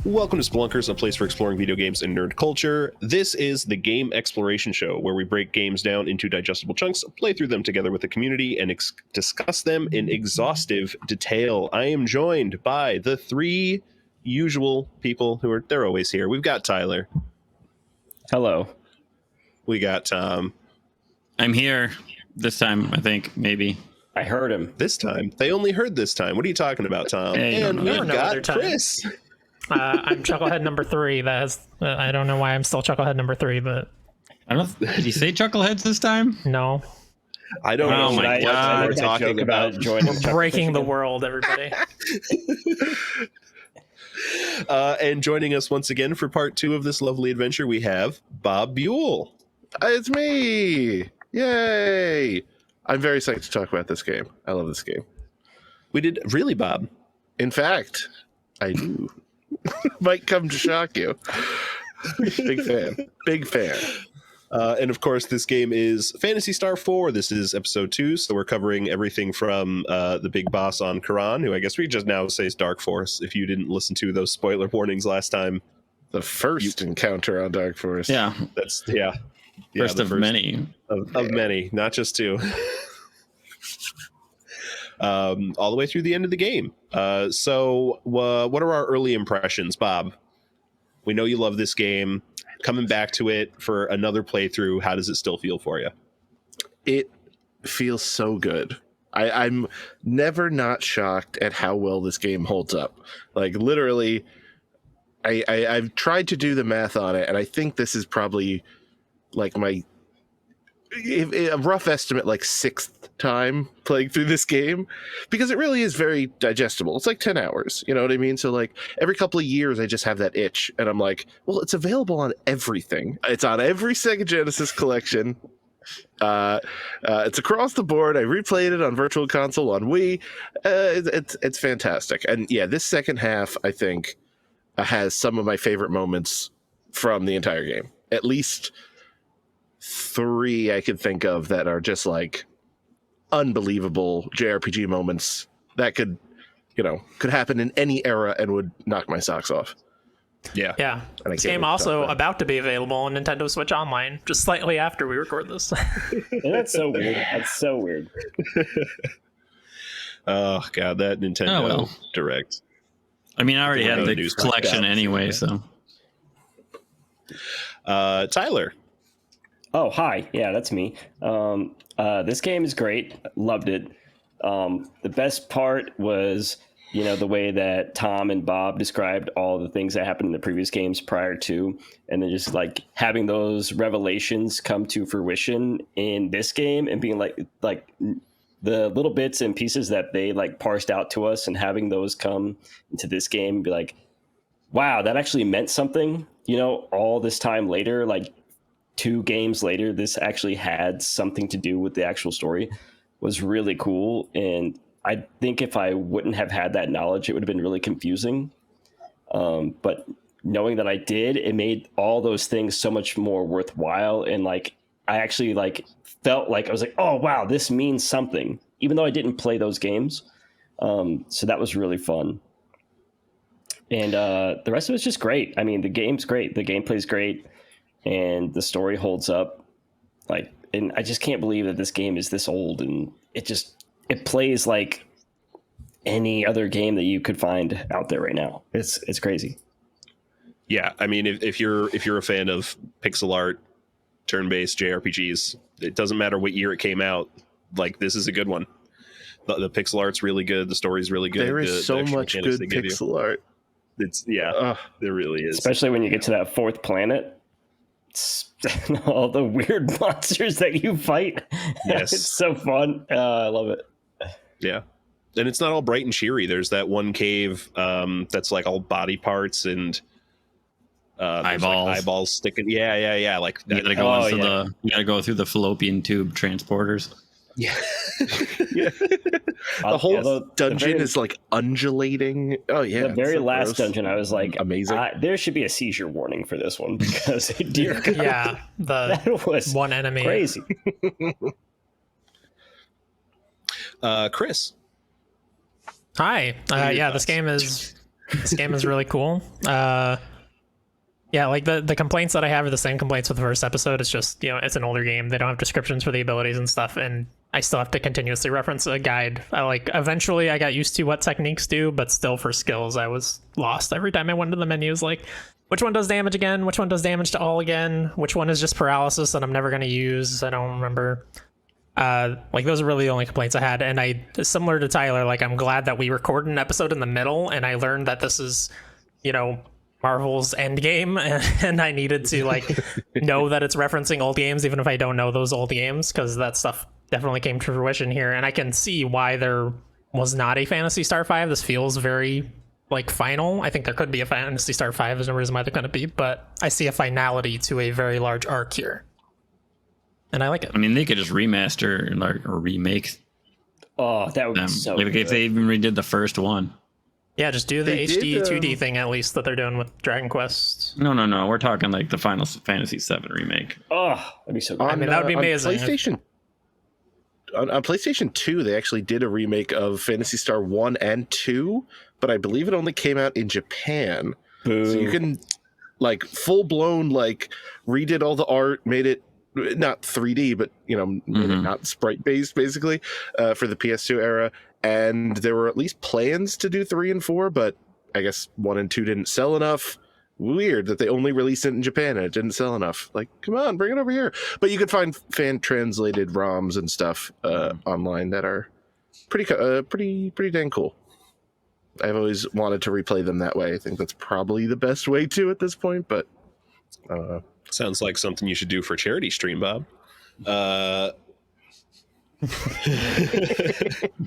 Welcome to Spelunkers, a place for exploring video games and nerd culture. This is the Game Exploration Show, where we break games down into digestible chunks, play through them together with the community, and discuss them in exhaustive detail. I am joined by the three usual people they're always here. We've got Tyler. Hello. We got Tom. I'm here this time, I think, maybe. I heard him. This time? They only heard this time. What are you talking about, Tom? Hey, and we've got Chris. I'm Chucklehead number 3. I don't know why I'm still Chucklehead number 3, but I don't. Did you say Chuckleheads this time? no. I don't know my God. what we're talking about. We're breaking the world, everybody. And joining us once again for part 2 of this lovely adventure, we have Bob Buel. It's me! Yay! I'm very psyched to talk about this game. I love this game. We did really, Bob. In fact, I do. Might come to shock you. Big fan. Big fan. And of course, this game is Phantasy Star 4. This is episode 2, so we're covering everything from the big boss on Quran, who I guess we just now say is Dark Force, if you didn't listen to those spoiler warnings last time. The first encounter on Dark Force. Yeah. That's, First of many. Of many, not just 2. All the way through the end of the game. So what are our early impressions, Bob? We know you love this game. Coming back to it for another playthrough, how does it still feel for you? It feels so good. I'm never not shocked at how well this game holds up. Like, literally, I've tried to do the math on it, and I think this is probably like a rough estimate, like 6th time playing through this game, because it really is very digestible. It's like 10 hours, you know what I mean? So like every couple of years I just have that itch and I'm like, well, it's available on everything. It's on every Sega Genesis collection. It's across the board. I replayed it on Virtual Console, on Wii. It's fantastic. And yeah, this second half I think has some of my favorite moments from the entire game. At least 3 I could think of that are just like unbelievable JRPG moments that could happen in any era and would knock my socks off. Yeah. And This game also about to be available on Nintendo Switch Online, just slightly after we record this. That's so weird. That's so weird. Oh god, that Nintendo Direct. I mean, I already had the news collection anyway, so. Tyler. Oh, hi. Yeah, that's me. This game is great. Loved it. The best part was, the way that Tom and Bob described all the things that happened in the previous games prior to, and then just like having those revelations come to fruition in this game and being like the little bits and pieces that they like parsed out to us and having those come into this game and be like, wow, that actually meant something, all this time later, like 2 games later, this actually had something to do with the actual story, was really cool. And I think if I wouldn't have had that knowledge, it would have been really confusing. But knowing that I did, it made all those things so much more worthwhile. And like, I actually like felt like I was like, oh, wow, this means something, even though I didn't play those games. So that was really fun. And the rest of it's just great. I mean, the game's great. The gameplay's great. And the story holds up, and I just can't believe that this game is this old, and it plays like any other game that you could find out there right now. It's crazy. Yeah, I mean, if you're a fan of pixel art, turn-based JRPGs, it doesn't matter what year it came out. Like, this is a good one. The pixel art's really good. The story's really good. There is so much good pixel art. It's there really is. Especially when you get to that 4th planet. All the weird monsters that you fight. Yes. It's so fun. I love it. Yeah. And it's not all bright and cheery. There's that one cave that's like all body parts and eyeballs. Like eyeballs sticking. Yeah. Like You gotta go through the fallopian tube transporters. Yeah. The whole dungeon is like undulating. Oh yeah. The very last dungeon, I was like, amazing. There should be a seizure warning for this one because, dear God, Yeah, that was one enemy. crazy. Chris. Hi. This game is This game is really cool. Yeah, like the complaints that I have are the same complaints with the first episode. It's just, it's an older game. They don't have descriptions for the abilities and stuff, and I still have to continuously reference a guide. Eventually I got used to what techniques do, but still for skills I was lost every time I went to the menus. Like, which one does damage again? Which one does damage to all again? Which one is just paralysis that I'm never going to use? I don't remember. Those are really the only complaints I had. And similar to Tyler, I'm glad that we recorded an episode in the middle and I learned that this is, Marvel's Endgame, and I needed to know that it's referencing old games, even if I don't know those old games, because that stuff definitely came to fruition here. And I can see why there was not a Phantasy Star 5. This feels very final. I think there could be a Phantasy Star 5. There's no reason why there couldn't be, but I see a finality to a very large arc here, and I like it. I mean, they could just remaster or remake. Oh, that would be so good. If they even redid the first one. Yeah, just do the HD 2D thing at least that they're doing with Dragon Quest. No. We're talking the Final Fantasy VII remake. Oh, that'd be so good. That would be amazing. On PlayStation 2, they actually did a remake of Phantasy Star 1 and 2, but I believe it only came out in Japan. Boo. So you can full blown redid all the art, made it not 3D, but made it not sprite based basically for the PS2 era. And there were at least plans to do 3 and 4, but I guess 1 and 2 didn't sell enough. Weird that they only released it in Japan and it didn't sell enough. Come on, bring it over here. But you could find fan translated ROMs and stuff online that are pretty dang cool. I've always wanted to replay them that way. I think that's probably the best way to at this point, but Sounds like something you should do for charity stream, Bob.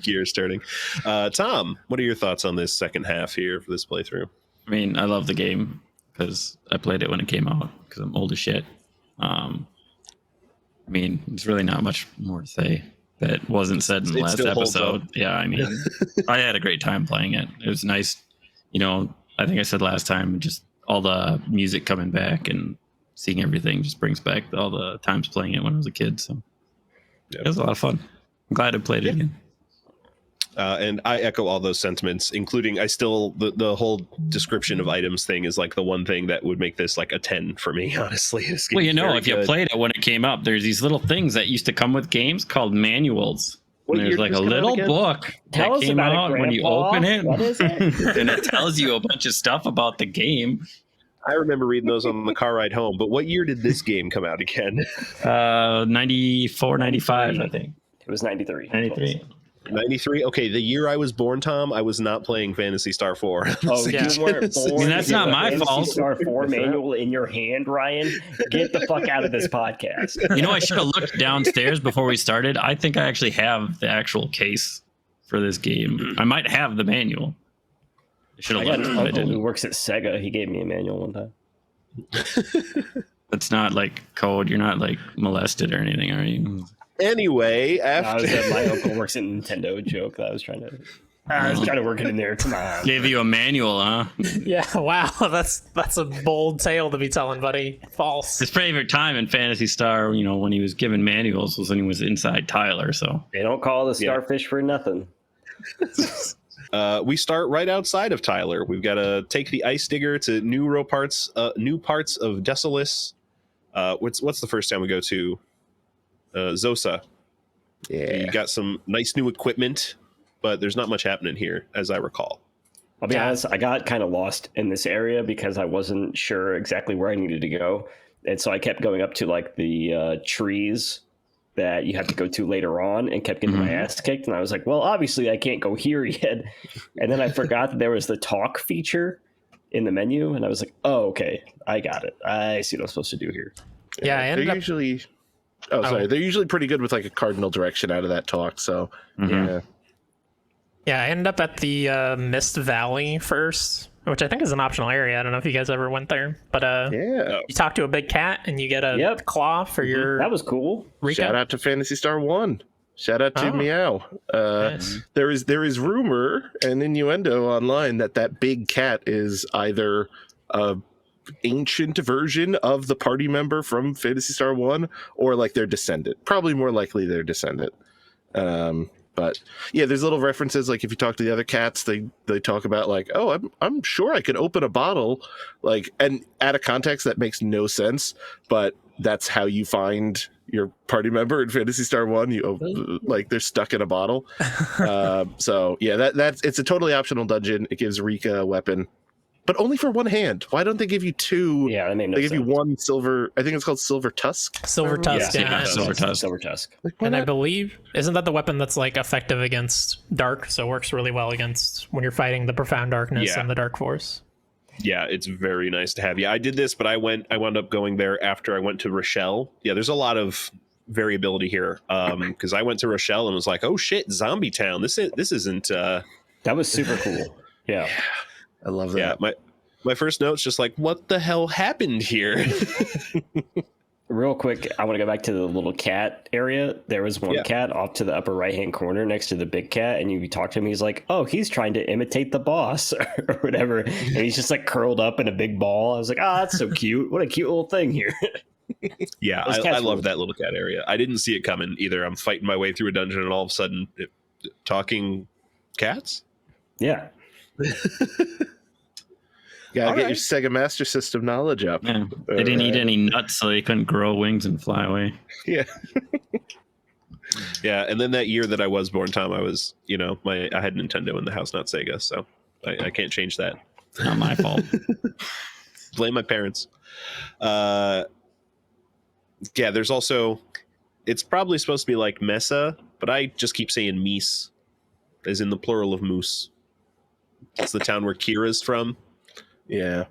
Gears turning. Tom, what are your thoughts on this second half here for this playthrough? I mean, I love the game because I played it when it came out because I'm old as shit. I mean, there's really not much more to say that wasn't said in the last episode. Yeah, I mean, I had a great time playing it. It was nice. I think I said last time, just all the music coming back and seeing everything just brings back all the times playing it when I was a kid. So it was a lot of fun. I'm glad I played it again. And I echo all those sentiments, including the whole description of items thing is the one thing that would make this a 10 for me, honestly. Well, if you played it when it came up, there's these little things that used to come with games called manuals. And there's a little book that came out when you open it. What is it? And it tells you a bunch of stuff about the game. I remember reading those on the car ride home, but what year did this game come out again? 94, 95, I think. It was 93. 93. Okay, the year I was born, Tom, I was not playing Phantasy Star 4. Oh, yeah. You weren't born. I mean, that's not my fault. Phantasy Star 4 manual in your hand, Ryan. Get the fuck out of this podcast. I should have looked downstairs before we started. I think I actually have the actual case for this game. I might have the manual. I should have looked. I got an uncle who works at Sega. He gave me a manual one time. It's not code. You're not molested or anything, are you? Anyway, after my uncle works at Nintendo joke that I was trying to work it in there. Come on. Gave you a manual, huh? Yeah, wow, that's a bold tale to be telling, buddy. False. His favorite time in Phantasy Star, when he was given manuals, was when he was inside Tyler. So they don't call the starfish for nothing. We start right outside of Tyler. We've got to take the ice digger to new parts of Desolis. What's the first town we go to? Zosa. Yeah. You got some nice new equipment, but there's not much happening here, as I recall. I'll be honest, I got kind of lost in this area because I wasn't sure exactly where I needed to go. And so I kept going up to the trees that you have to go to later on and kept getting my ass kicked. And I was like, well, obviously I can't go here yet. And then I forgot that there was the talk feature in the menu. And I was like, oh, okay, I got it. I see what I'm supposed to do here. Yeah, they're usually... Oh, sorry. They're usually pretty good with a cardinal direction out of that talk. So, yeah. Yeah, I ended up at the Mist Valley first, which I think is an optional area. I don't know if you guys ever went there, but you talk to a big cat and you get a claw for your. That was cool. Rico. Shout out to Phantasy Star 1. Shout out to Meow. Nice. There is rumor and innuendo online that big cat is either a ancient version of the party member from Phantasy Star 1 or their descendant. Probably more likely their descendant. But yeah, there's little references. Like if you talk to the other cats, they talk about like, oh, I'm sure I could open a bottle, like, and add a context that makes no sense, but that's how you find your party member in Phantasy Star 1. Like they're stuck in a bottle. So yeah, that's it's a totally optional dungeon. It gives Rika a weapon, but only for one hand. Why don't they give you two? Yeah, that made no They give sense. you one silver. I think it's called Silver Tusk. Silver Tusk, yeah, Silver Tusk. Silver Tusk. Like, why And I not? believe, isn't that the weapon that's like effective against dark? So it works really well against when you're fighting the profound darkness Yeah. and the dark force. Yeah, it's very nice to have. Yeah, I did this, but I wound up going there after I went to Rochelle. Yeah, there's a lot of variability here. Because I went to Rochelle and was like, oh shit, Zombie Town. This isn't That was super cool. Yeah. I love that. yeah, my first note's just like, what the hell happened here? Real quick, I want to go back to the little cat area. There was one cat off to the upper right-hand corner next to the big cat, and you talk to him, he's like, oh, he's trying to imitate the boss or whatever. And he's just like curled up in a big ball. I was like, oh, that's so cute. What a cute little thing here. Yeah, Those I cats love rule. that little cat area. I didn't see it coming either. I'm fighting my way through a dungeon and all of a sudden talking cats? Yeah. Gotta All get right. your Sega Master System knowledge up. Yeah. They didn't eat any nuts, so they couldn't grow wings and fly away. Yeah. Yeah, and then that year that I was born, Tom, I was, I had Nintendo in the house, not Sega, so I can't change that. Not my fault. Blame my parents. Yeah, there's also, it's probably supposed to be like Mesa, but I just keep saying Meese, as in the plural of moose. It's the town where Kira's from. Yeah.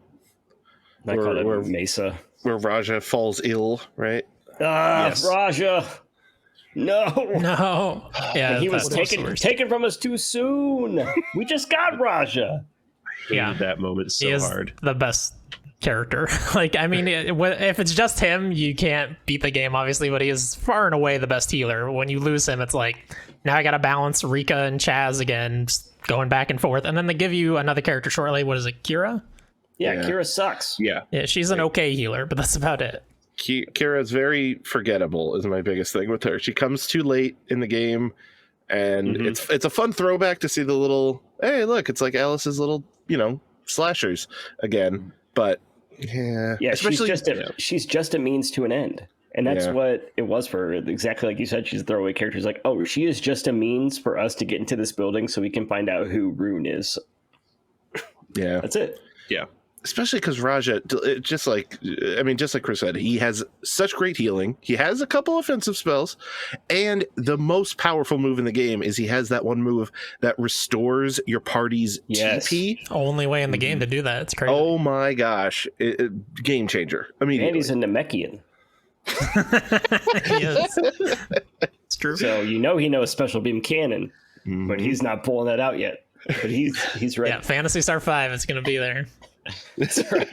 I call it Where- Mesa. Where Raja falls ill, right? Ah, Yes. Raja. No. No. Yeah. He was that's the worst. taken from us too soon. We just got Raja. Yeah. Hated that moment so He is hard. the best character. Like, I mean, if it's just him, you can't beat the game, obviously, but he is far and away the best healer. When you lose him, it's like, now I gotta balance Rika and Chaz again, just going back and forth. And then they give you another character shortly. What is it, Kira? Yeah, Yeah. Kira sucks. Yeah. Yeah, she's an okay healer, but that's about it. Kira's very forgettable is my biggest thing with her. She comes too late in the game, and it's a fun throwback to see the little, hey, look, it's like Alice's little, slashers again. But yeah, especially she's just a means to an end. And that's Yeah. what it was for her. Exactly like you said, she's a throwaway character. It's like, oh, she is just a means for us to get into this building so we can find out who Rune is. yeah, That's it. Yeah. especially because Raja, just like Chris said, he has such great healing. He has a couple offensive spells, and the most powerful move in the game is he has that one move that restores your party's Yes. TP. Only way in the game to do that. It's crazy. Oh my gosh, game changer immediately. And he's a Namekian. Yes. It's true. So he knows Special Beam Cannon, Mhm. but he's not pulling that out yet. But he's ready. Yeah, Phantasy Star 5, it's going to be there. That's right.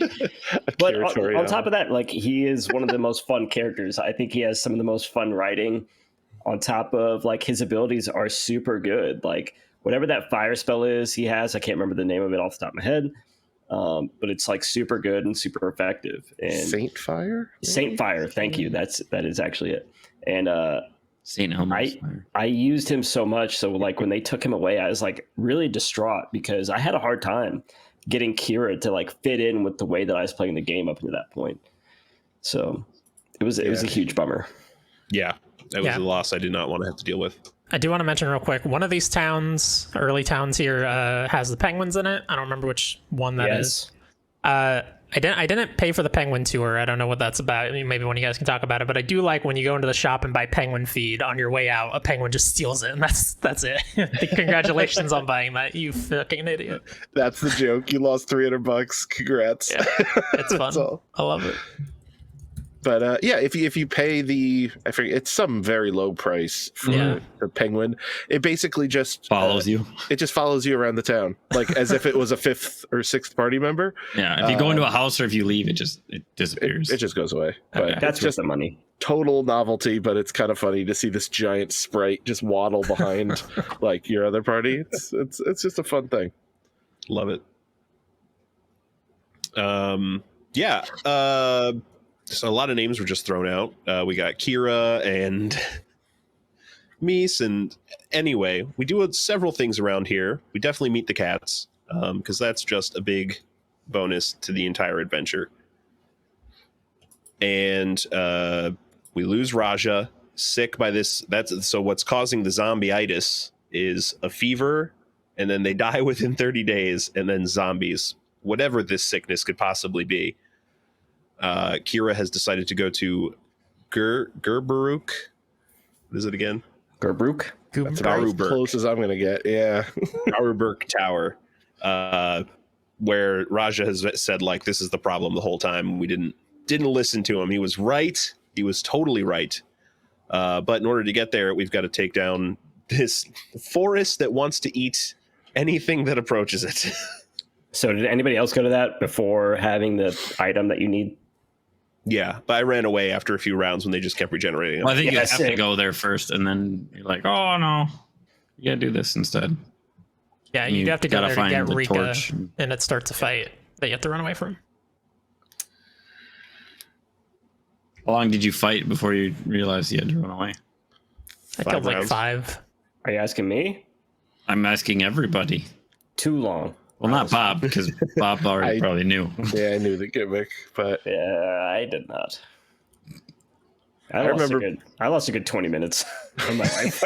But Territory on top of that, like, he is one of the most fun characters. I think he has some of the most fun writing. On top of, like, his abilities are super good. Like, whatever that fire spell is he has, I can't remember the name of it off the top of my head. But it's like super good and super effective. And Saint Fire? Saint Fire, thank you. That is actually it. And St. Elmo's Fire. I used him so much, so like when they took him away, I was like really distraught because I had a hard time getting Kira to like fit in with the way that I was playing the game up to that point. So it was a huge bummer. Yeah. That was Yeah. a loss I did not want to have to deal with. I do want to mention real quick, one of these towns, early towns here, has the penguins in it. I don't remember which one that is. I didn't pay for the penguin tour. I don't know what that's about. Maybe one of you guys can talk about it. But I do like when you go into the shop and buy penguin feed, on your way out, a penguin just steals it, and that's it. Congratulations on buying that, you fucking idiot. That's the joke. You lost $300. Congrats. Yeah, it's fun. That's all. I love it. But if you pay I forget, it's some very low price for Yeah. the penguin. It basically just Follows you. It just follows you around the town, like as if it was a fifth or sixth party member. Yeah, if you go into a house or if you leave, it disappears. It just goes away. But Okay. That's it's just just the money. total novelty. But it's kind of funny to see this giant sprite just waddle behind like your other party. It's just a fun thing. Love it. Yeah. So a lot of names were just thrown out. We got Kira and Mies. And anyway, we do several things around here. We definitely meet the cats, because that's just a big bonus to the entire adventure. And we lose Raja, sick by this. So what's causing the zombie-itis is a fever, and then they die within 30 days, and then zombies, whatever this sickness could possibly be. Kira has decided to go to Gerberuk. What is it again? Gerbruk? That's about as close as I'm going to get. Yeah. Garberk Tower, where Raja has said, like, this is the problem the whole time. We didn't listen to him. He was right. He was totally right. But in order to get there, we've got to take down this forest that wants to eat anything that approaches it. So did anybody else go to that before having the item that you need? Yeah, but I ran away after a few rounds when they just kept regenerating. Well, I think you have same. to go there first, and then you're like, oh no, you gotta do this instead. Yeah, And you'd you have to go gotta there to find get the Rika, torch. and it starts a fight that you have to run away from. How long did you fight before you realized you had to run away? I 5 killed like rounds. 5. Are you asking me? I'm asking everybody. Too long. Well, not Bob, because Bob already I- probably knew. Yeah, I knew the gimmick, but Yeah, I did not. I remember- lost a good 20 minutes of my life.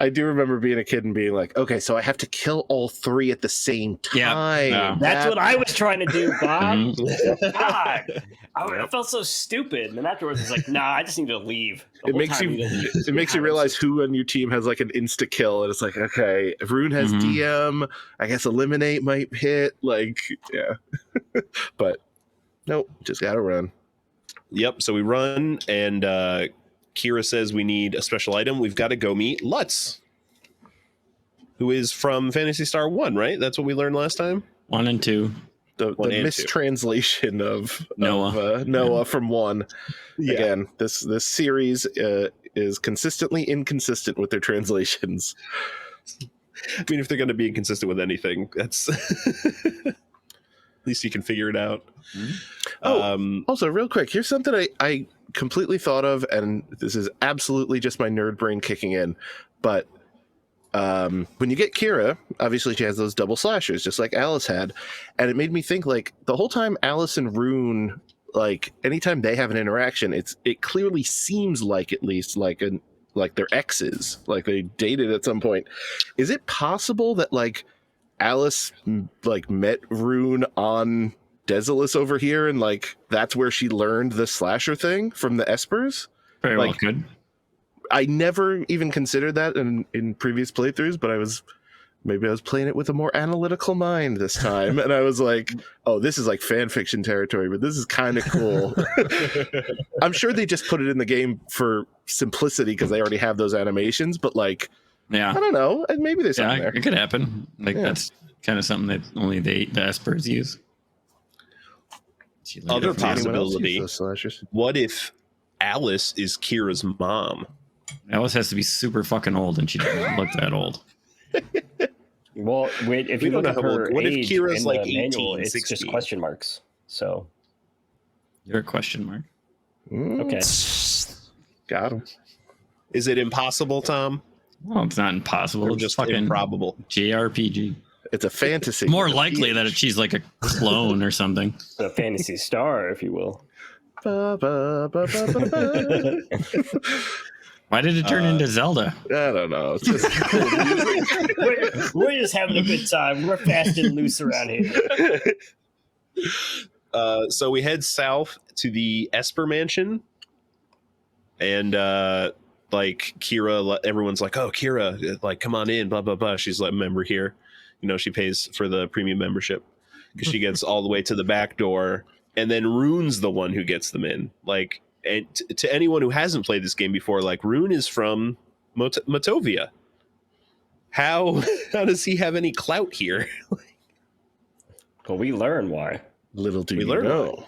I do remember being a kid and being like, okay, so I have to kill all 3 at the same Yeah, time. yeah. That's what I was trying to do, Bob. Mhm. God, I felt so stupid. And then afterwards, it's like, nah, I just need to leave. The It whole makes time you just it makes you realize who on your team has like an insta kill, and it's like, okay, if Rune has Mhm. DM, I guess eliminate might hit. Like, yeah, but nope, just gotta run. Yep, so we run, and Kira says we need a special item. We've got to go meet Lutz, who is from Phantasy Star 1, right? That's what we learned last time? 1 and 2. The 1 and 2. mistranslation of Noah. Noah from 1. Yeah. Again, this series is consistently inconsistent with their translations. I mean, if they're going to be inconsistent with anything, that's at least you can figure it out. Oh, also, real quick, here's something I completely thought of, and this is absolutely just my nerd brain kicking in. But when you get Kira, obviously she has those double slashers, just like Alice had, and it made me think, like, the whole time Alice and Rune, like, anytime they have an interaction, it clearly seems like, at least, like they're exes, like they dated at some point. Is it possible that, like, Alice like met Rune on Desolus over here, and like that's where she learned the slasher thing from the Espers? Very well Like- could. I never even considered that in previous playthroughs, but I was playing it with a more analytical mind this time, and I was like, oh, this is like fan fiction territory, but this is kind of cool. I'm sure they just put it in the game for simplicity because they already have those animations, but like, Yeah. I don't know, and maybe there's Yeah, something there. it could happen. Like, Yeah. that's kind of something that only the Espers use. She learned Other it from Anyone else possibility. use those slashers? What if Alice is Kira's mom? Alice has to be super fucking old, and she doesn't look that old. Well, wait, if We you don't look know at how old- her what if age Kira's in like the manual, 18, it's 16? just question marks. So, You're a question mark. okay. Got him. Is it impossible, Tom? Well, it's not impossible. Or It's just fucking improbable? JRPG. It's a fantasy. More with a likely PH. that she's like a clone or something. The Phantasy Star, if you will. Ba, ba, ba, ba, ba, ba. Why did it turn into Zelda? I don't know. It's just cool music. We're just having a good time. We're fast and loose around here. So we head south to the Esper Mansion, and like Kira, everyone's like, "Oh, Kira, like, come on in." Blah blah blah. She's like, "Member here," you know. She pays for the premium membership because she gets all the way to the back door, and then Rune's the one who gets them in. Like, and to anyone who hasn't played this game before, like, Rune is from Motovia. How does he have any clout here? Well, we learn why. Little do We you learn know.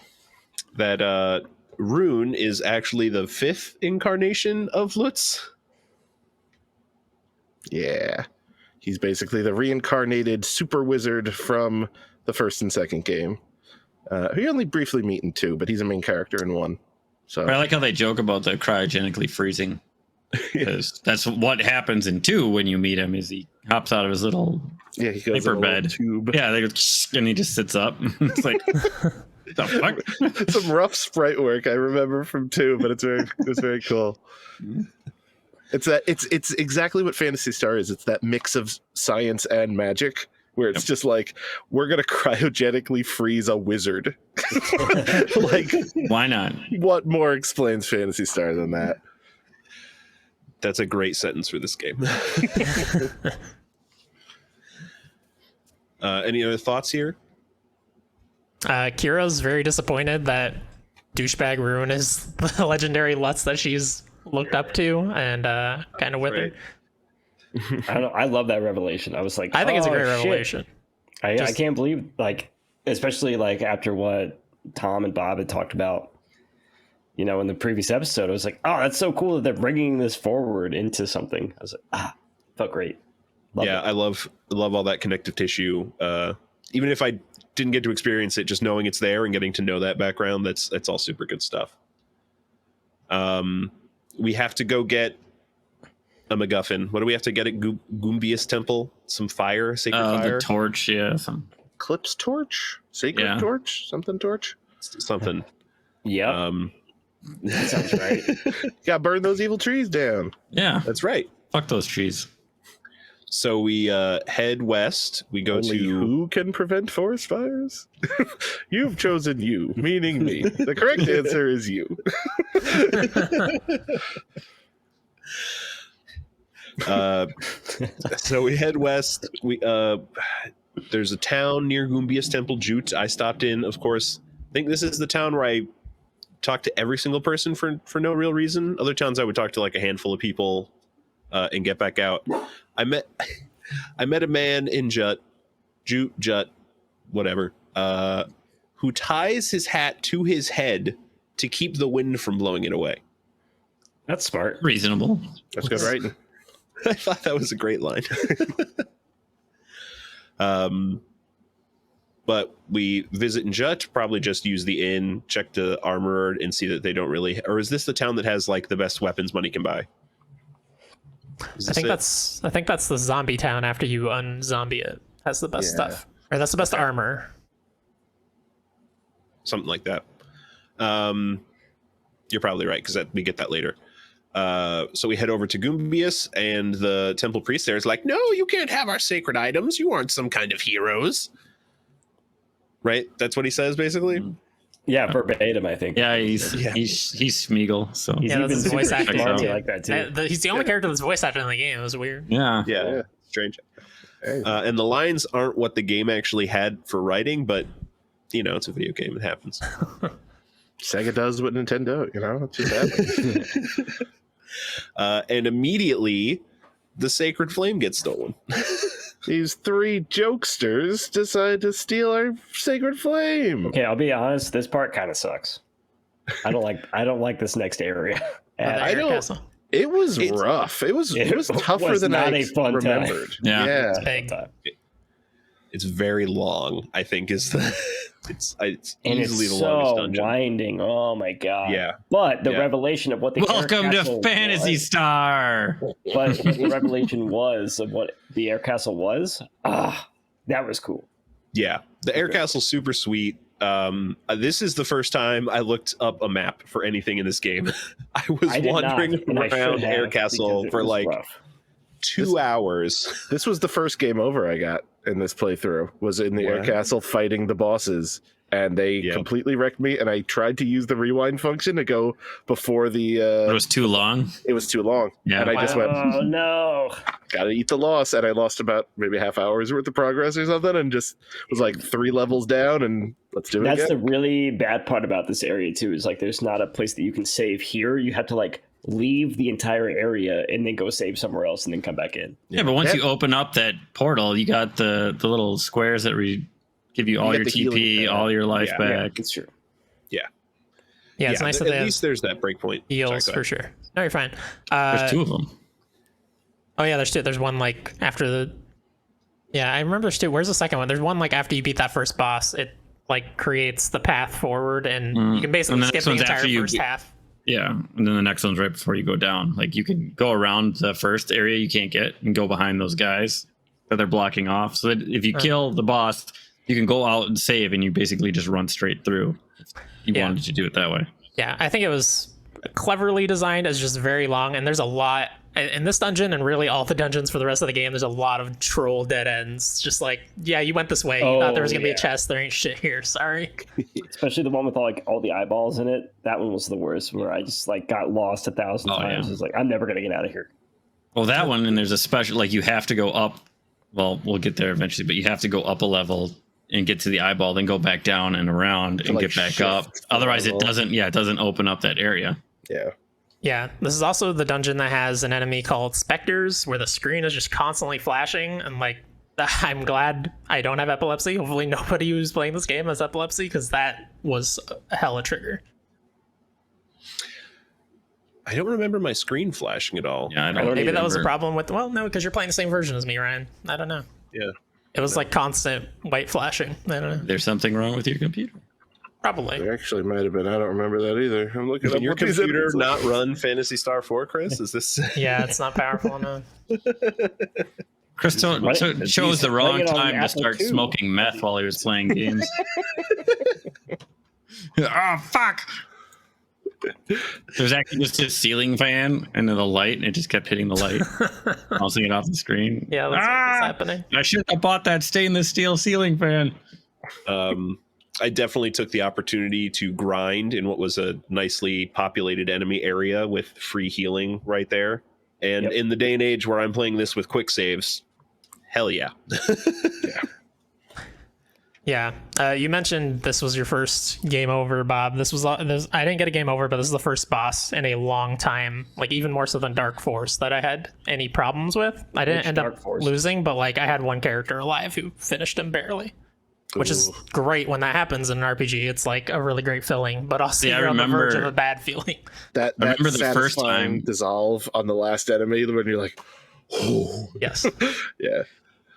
That Rune is actually the 5th incarnation of Lutz. Yeah. He's basically the reincarnated super wizard from the first and second game. Who you only briefly meet in 2, but he's a main character in 1. So But I like how they joke about the cryogenically freezing. Because that's what happens in 2 when you meet him. Is he hops out of his little yeah, he goes paper in a little bed. tube. Yeah, they go, and he just sits up. It's like, the fuck? Some rough sprite work I remember from 2, but it's very cool. It's exactly what Phantasy Star is. It's that mix of science and magic, where it's just like, we're gonna cryogenically freeze a wizard. Like, Why not? what more explains Phantasy Star than that? That's a great sentence for this game. Any other thoughts here? Kira's very disappointed that douchebag Ruin is the legendary Lutz that she's looked up to and kind of with Right. her. I don't know. I love that revelation. I was like, I think it's a "Oh, great shit." revelation. I Just- can't believe, like, especially like after what Tom and Bob had talked about, you know, in the previous episode. I was like, oh, that's so cool that they're bringing this forward into something. I was like, felt great. Loved Yeah, it. I love all that connective tissue. Even if I didn't get to experience it, just knowing it's there and getting to know that background, that's all super good stuff. We have to go get a MacGuffin. What do we have to get at Goombius Temple? Some fire, sacred fire, The torch, yeah. Clips torch, sacred torch, something torch. something. Yeah, that sounds right. Gotta burn those evil trees down. Yeah, That's right. fuck those trees. So we head west. We go Only to who can prevent forest fires? You've chosen you, meaning me. The correct answer is you. So we head west. We there's a town near Goombius Temple, Jute. I stopped in, of course. I think this is the town where I talked to every single person for no real reason. Other towns I would talk to like a handful of people and get back out. I met a man in Jute, whatever, who ties his hat to his head to keep the wind from blowing it away. That's smart. Reasonable. That's good writing. I thought that was a great line. But we visit in Jut, probably just use the inn, check the armorer, and see that they don't really. Or is this the town that has like the best weapons money can buy? I think that's the zombie town after you unzombie it. Has the best stuff. Or that's the best armor. Something like that. You're probably right because we get that later. So we head over to Goombius, and the temple priest there is like, "No, you can't have our sacred items. You aren't some kind of heroes." Right? That's what he says, basically. Yeah, verbatim, I think. Yeah, he's Smeagol. So He's Yeah, that's even his voice super acting. smart too. like that too. He's the only character that's voice acted in the game. It was weird. yeah. Yeah. Strange. And the lines aren't what the game actually had for writing, but you know, it's a video game. It happens. Sega does what Nintendo, you know, it's just happens. And immediately, the sacred flame gets stolen. These three jokesters decide to steal our sacred flame. Okay, I'll be honest. This part kind of sucks. I don't like this next area. I don't- Castle. It was rough. It was tougher was than not I a fun time. remembered. Yeah. Big. It's very long. I think is the. It's And easily it's the longest so dungeon. winding. Oh my god. Yeah. But the Yeah. revelation of what the Welcome air to castle Phantasy was, Star. but what the revelation was of what the air castle was, that was cool. Yeah, the air castle's super sweet. This is the first time I looked up a map for anything in this game. I was I did wandering not, and I around should Air have, Castle because it for was like rough. 2 hours. This was the first game over I got in this playthrough. Was in the air Wow. castle fighting the bosses, and they Yeah. completely wrecked me. And I tried to use the rewind function to go before the. It was too long. It was too long, Yeah. and I just went, Oh no! "Gotta eat the loss," and I lost about maybe half hour's worth of progress or something, and just was like 3 levels down, and let's do it That's again. the really bad part about this area too. Is like there's not a place that you can save here. You have to like leave the entire area and then go save somewhere else and then come back in. Yeah, but once That- you open up that portal, you got the little squares that give you all get your the healing TP, thing. all your life Yeah. back. It's true. Yeah, it's nice that at they have least there's that breakpoint. heals Sorry, for sure. No, you're fine. There's 2 of them. Oh yeah, there's 2. There's one like after the. Yeah, I remember there's 2. Where's the second one? There's one like after you beat that first boss. It like creates the path forward, and you can basically And the skip next the one's entire after you first get- half. Yeah, and then the next one's right before you go down. Like you can go around the first area you can't get and go behind those guys that they're blocking off. So that if you kill the boss, you can go out and save, and you basically just run straight through. You wanted to do it that way. Yeah, I think it was cleverly designed as just very long, and there's a lot in this dungeon, and really all the dungeons for the rest of the game. There's a lot of troll dead ends. Just like, yeah, you went this way. You thought there was gonna be a chest. There ain't shit here. Sorry. Especially the one with all the eyeballs in it. That one was the worst, where I just like got lost 1,000 times. It's like, I'm never gonna get out of here. Well, that one, and there's a special, like you have to go up. Well, we'll get there eventually, but you have to go up a level and get to the eyeball, then go back down and around and get back up. Otherwise, it doesn't open up that area. Yeah. Yeah, this is also the dungeon that has an enemy called Specters, where the screen is just constantly flashing. And like, I'm glad I don't have epilepsy. Hopefully nobody who's playing this game has epilepsy, because that was a hella trigger. I don't remember my screen flashing at all. Yeah, I don't Maybe that was a problem with, well, no, because you're playing the same version as me, Ryan. I don't know. Yeah. It was like constant white flashing. I don't know. There's something wrong with your computer. Probably. There actually might have been. I don't remember that either. I'm looking Can up your what these computer enemies not run Phantasy Star 4, Chris? Is this? Yeah, it's not powerful enough. Chris chose the wrong time to start smoking meth while he was playing games. Oh, fuck! There's actually just a ceiling fan and then the light, and it just kept hitting the light, bouncing it off the screen. Yeah, that's what's happening. I should have bought that stainless steel ceiling fan. I definitely took the opportunity to grind in what was a nicely populated enemy area with free healing right there. And in the day and age where I'm playing this with quick saves, hell yeah. Yeah. You mentioned this was your first game over, Bob. I didn't get a game over, but this is the first boss in a long time, like even more so than Dark Force, that I had any problems with. I didn't end up losing, but like I had one character alive who finished him barely. Which is great when that happens in an RPG. It's like a really great feeling, but also you're on the verge of a bad feeling. That I remember the first time dissolve on the last enemy when you're like, oh. Yes. Yeah.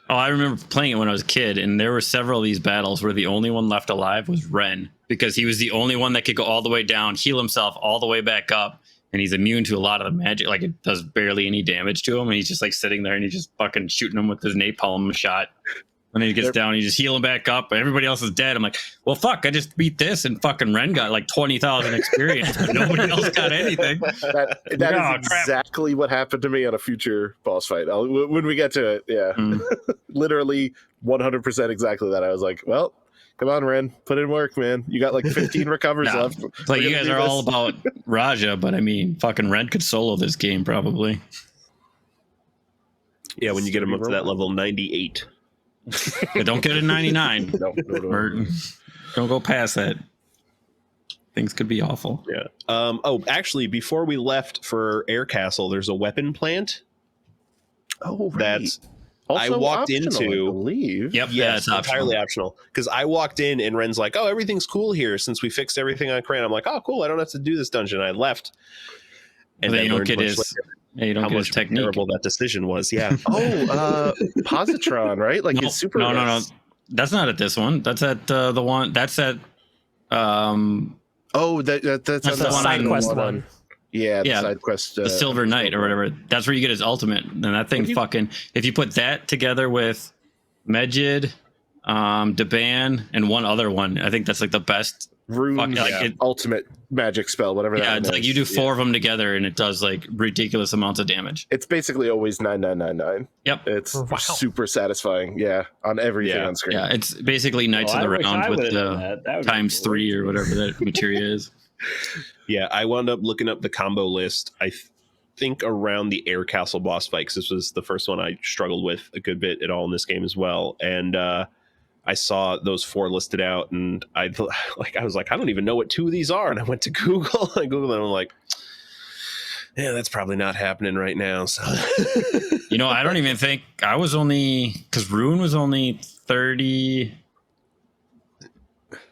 Oh, I remember playing it when I was a kid, and there were several of these battles where the only one left alive was Ren, because he was the only one that could go all the way down, heal himself all the way back up, and he's immune to a lot of the magic. Like, it does barely any damage to him, and he's just like sitting there, and he's just fucking shooting him with his napalm shot. And then he gets down, you just heal him back up. Everybody else is dead. I'm like, well, fuck, I just beat this, and fucking Ren got like 20,000 experience, but nobody else got anything. That is exactly what happened to me on a future boss fight. When we get to it, yeah. Literally 100% exactly that. I was like, well, come on, Ren, put in work, man. You got like 15 recovers left. Like, you guys are all about Raja, but I mean, fucking Ren could solo this game, probably. Yeah, when you get him up to that level 98. But don't get a 99. No. Don't go past that. Things could be awful. Yeah. Oh, actually, before we left for Air Castle, there's a weapon plant. Oh, right. That's Also I walked optional, into. I believe. Yep. Yeah, it's it's entirely optional. Because I walked in and Ren's like, "Oh, everything's cool here since we fixed everything on Crane." I'm like, "Oh, coll. I don't have to do this dungeon." I left. And then you don't get his. Yeah, you don't how get his much technique. terrible that decision was. Yeah. Positron, right? Like his super. No. That's not at this one. That's at the one. That's at. That's the The one side on quest one. Yeah, the side quest. The Silver Knight or whatever. That's where you get his ultimate. And that thing fucking. If you put that together with Medjid, Deban, and one other one, I think that's like the best. Rune, ultimate magic spell, whatever that is. Yeah, it's like you do 4 of them together and it does like ridiculous amounts of damage. It's basically always 9999. Yep. It's super satisfying. Yeah, on everything on screen. Yeah, it's basically Knights of the Round with the times 3 or whatever that materia is. Yeah, I wound up looking up the combo list. I think around the Air Castle boss fight, because this was the first one I struggled with a good bit at all in this game as well. And I saw those 4 listed out, and I was like, I don't even know what 2 of these are. And I went to Google. I Googled them. I'm like, yeah, that's probably not happening right now. So, I don't even think I was because Rune was only 30.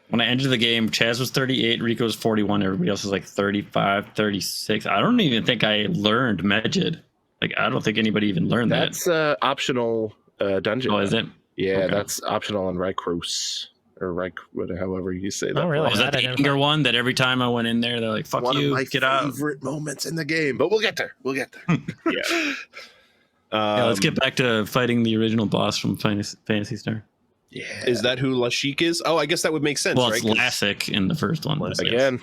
When I entered the game, Chaz was 38, Rico was 41, everybody else was like 35, 36. I don't even think I learned Medjid. Like, I don't think anybody even learned that. That's optional dungeon. Oh, is it? Yeah, that's optional on Rycross. or Reich, however you say that. Oh, really? Was that the I didn't anger find- one that every time I went in there, they're like, "Fuck One you, of my get out." favorite moments in the game, but we'll get there. Yeah. Yeah, let's get back to fighting the original boss from Phantasy Star. Yeah. Is that who Lashik is? Oh, I guess that would make sense, Well, right? it's Lassic in the first one. Lassic. yes. Again,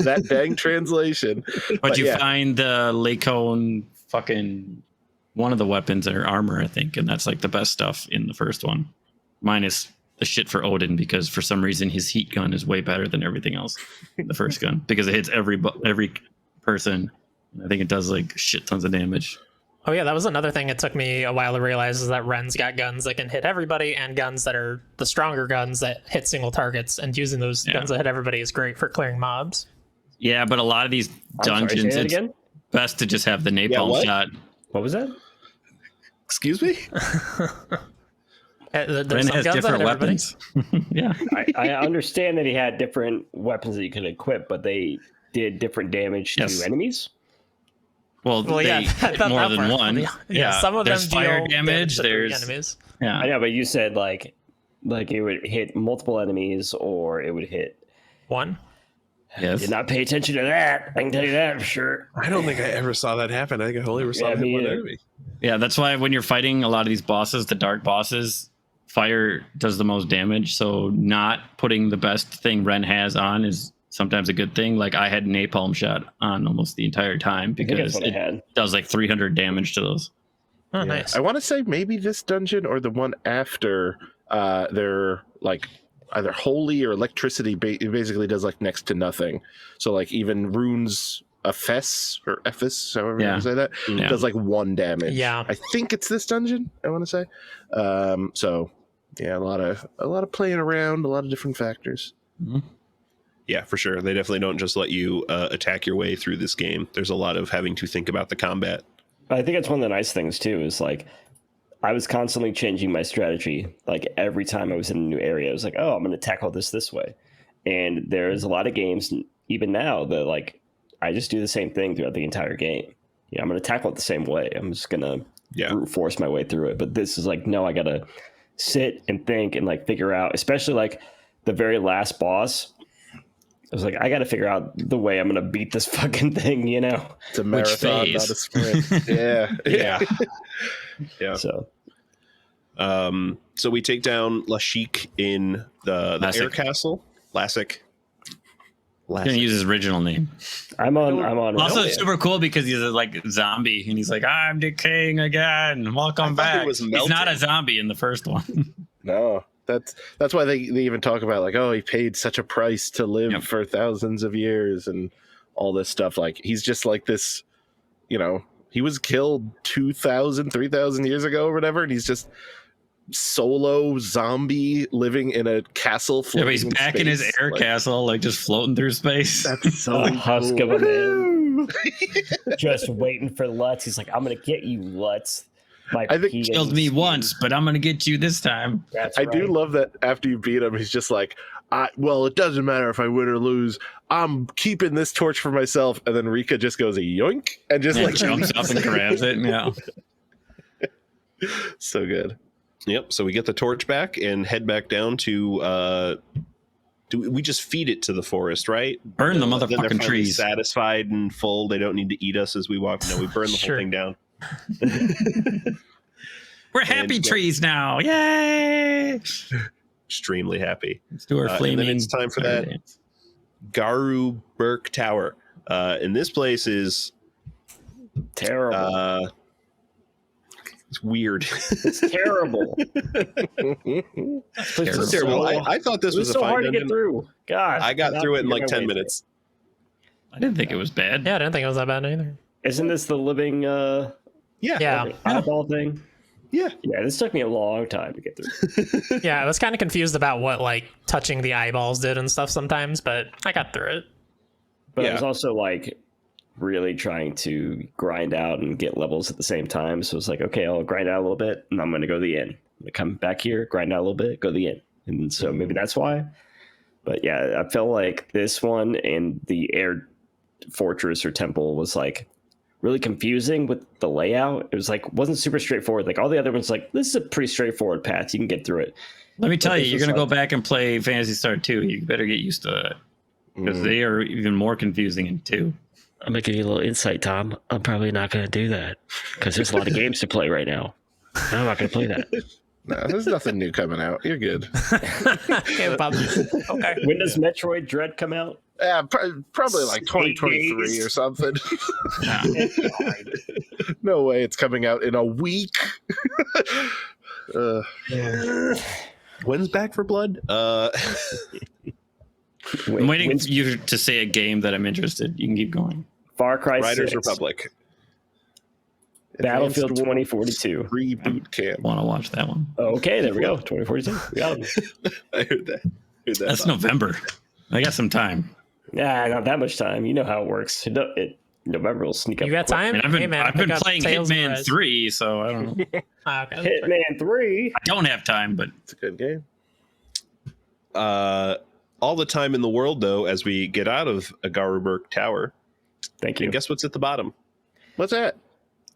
that dang translation. But you yeah. find the Lacone fucking one of the weapons or armor, I think, and that's like the best stuff in the first one. Minus the shit for Odin, because for some reason his heat gun is way better than everything else in the first gun because it hits every person. I think it does like shit tons of damage. Oh yeah, that was another thing it took me a while to realize is that Ren's got guns that can hit everybody and guns that are the stronger guns that hit single targets, and using those guns that hit everybody is great for clearing mobs. Yeah, but a lot of these dungeons, Say that it's again? best to just have the napalm what? shot. What was that? Excuse me? There's Ren some has guns that different hit everybody. weapons. Yeah. I understand that he had different weapons that you could equip, but they did different damage Yes. to enemies. Well, Well, they yeah, hit that more part. than one. Yeah, some of them there's fire deal damage. to 3 There's enemies. yeah. I know, but you said like it would hit multiple enemies, or it would hit. One. Yes. Did not pay attention to that. I can tell you that for sure. I don't think I ever saw that happen. I think I only ever saw Yeah, it hit me one either. enemy. Yeah, that's why when you're fighting a lot of these bosses, the dark bosses, fire does the most damage. So not putting the best thing Ren has on is sometimes a good thing. Like I had napalm shot on almost the entire time I think that's because what I it had. does like 300 damage to those. Oh, Yeah. nice. I want to say maybe this dungeon or the one after they're like either holy or electricity it basically does like next to nothing. So like even runes Ephes or Ephes, however you say that, Yeah. does like 1 damage. Yeah. I think it's this dungeon, I want to say. So yeah, a lot of playing around, a lot of different factors. Yeah, for sure. They definitely don't just let you attack your way through this game. There's a lot of having to think about the combat. I think that's one of the nice things too. Is like I was constantly changing my strategy. Like every time I was in a new area, I was like, "Oh, I'm going to tackle this way." And there's a lot of games, even now, that like I just do the same thing throughout the entire game. Yeah, I'm going to tackle it the same way. I'm just going to brute force my way through it. But this is like, no, I got to sit and think and like figure out, especially like the very last boss. I was like, I got to figure out the way I'm going to beat this fucking thing, you know? It's a marathon, phase? not a sprint. Yeah. Yeah. So So we take down Lashik in the Lassic. air castle. Lassic. He's gonna use his original name. I'm on. Also, it's super cool because he's a like zombie, and he's like, "I'm decaying again. Welcome thought he back." was He's not melting. a zombie in the first one. No, that's why they even talk about like, oh, he paid such a price to live for thousands of years and all this stuff. Like he's just like this, you know, he was killed 2,000, 3,000 years ago or whatever, and he's just solo zombie living in a castle. Yeah, but he's back in his space. air Like, castle, like just floating through space. That's so A husk of a man. cool. Just waiting for Lutz. He's like, I'm gonna get you, Lutz. My I think- pea Killed me is- once, but I'm gonna get you this time. That's I right. do love that after you beat him, he's just like, well, it doesn't matter if I win or lose. I'm keeping this torch for myself. And then Rika just goes a yoink and just And like jumps up and grabs it. Yeah. so good. Yep. So we get the torch back and head back down to. We just feed it to the forest, right? Burn the Then they're motherfucking finally trees. satisfied and full. They don't need to eat us as we walk. No, we burn the Sure. whole thing down. We're happy And- trees now. Yay! Extremely happy. Let's do our And flaming. then it's time for that dance. Garu Burke Tower. And this place is Terrible. it's weird. It's terrible. It's terrible. I thought this It was was a so fine hard to dungeon. get through. God, I got cannot through it in figure like my 10 way minutes. I didn't think it was bad. Yeah, I didn't think it was that bad either. through. Isn't this the living Yeah. eyeball thing? Yeah. Yeah, this took me a long time to get through. Yeah, I was kind of confused about what like touching the eyeballs did and stuff sometimes, but I got through it. But I Yeah. was also like really trying to grind out and get levels at the same time. So it's like, okay, I'll grind out a little bit and I'm going to go to the end. I'm going to come back here, grind out a little bit, go to the end. And so maybe that's why. But yeah, I felt like this one and the air fortress or temple was like really confusing with the layout. It was like wasn't super straightforward. Like all the other ones, like this is a pretty straightforward path. You can get through it. Let me tell you, this you're was gonna go like- back and play Phantasy Star 2. You better get used to that because they are even more confusing in 2. I'm gonna give you a little insight, Tom. I'm probably not gonna do that because there's a lot of games to play right now. I'm not gonna play that. No, there's nothing new coming out. You're good. Okay, Bob. Okay. When does Metroid Dread come out? Yeah, probably like 2023 days. or something. Yeah. No way it's coming out in a week. When's Back for Blood? I'm waiting for you to say a game that I'm interested. You can keep going. Far Cry Riders 6, Republic. Battlefield Advanced 2042. Reboot camp. Want to watch that one? Okay, there we go. 2042. We got it. I heard that. That's November. I got some time. Yeah, not that much time. You know how it works. November will sneak up. You got quick. time? I mean, I've been, Hey, man, I've been pick up playing Tales of Hitman Rise. 3, so I don't know. Okay. Hitman 3. I don't have time, but It's a good game. All the time in the world, though, as we get out of Agaruberg Tower. Thank you. And guess what's at the bottom? What's that?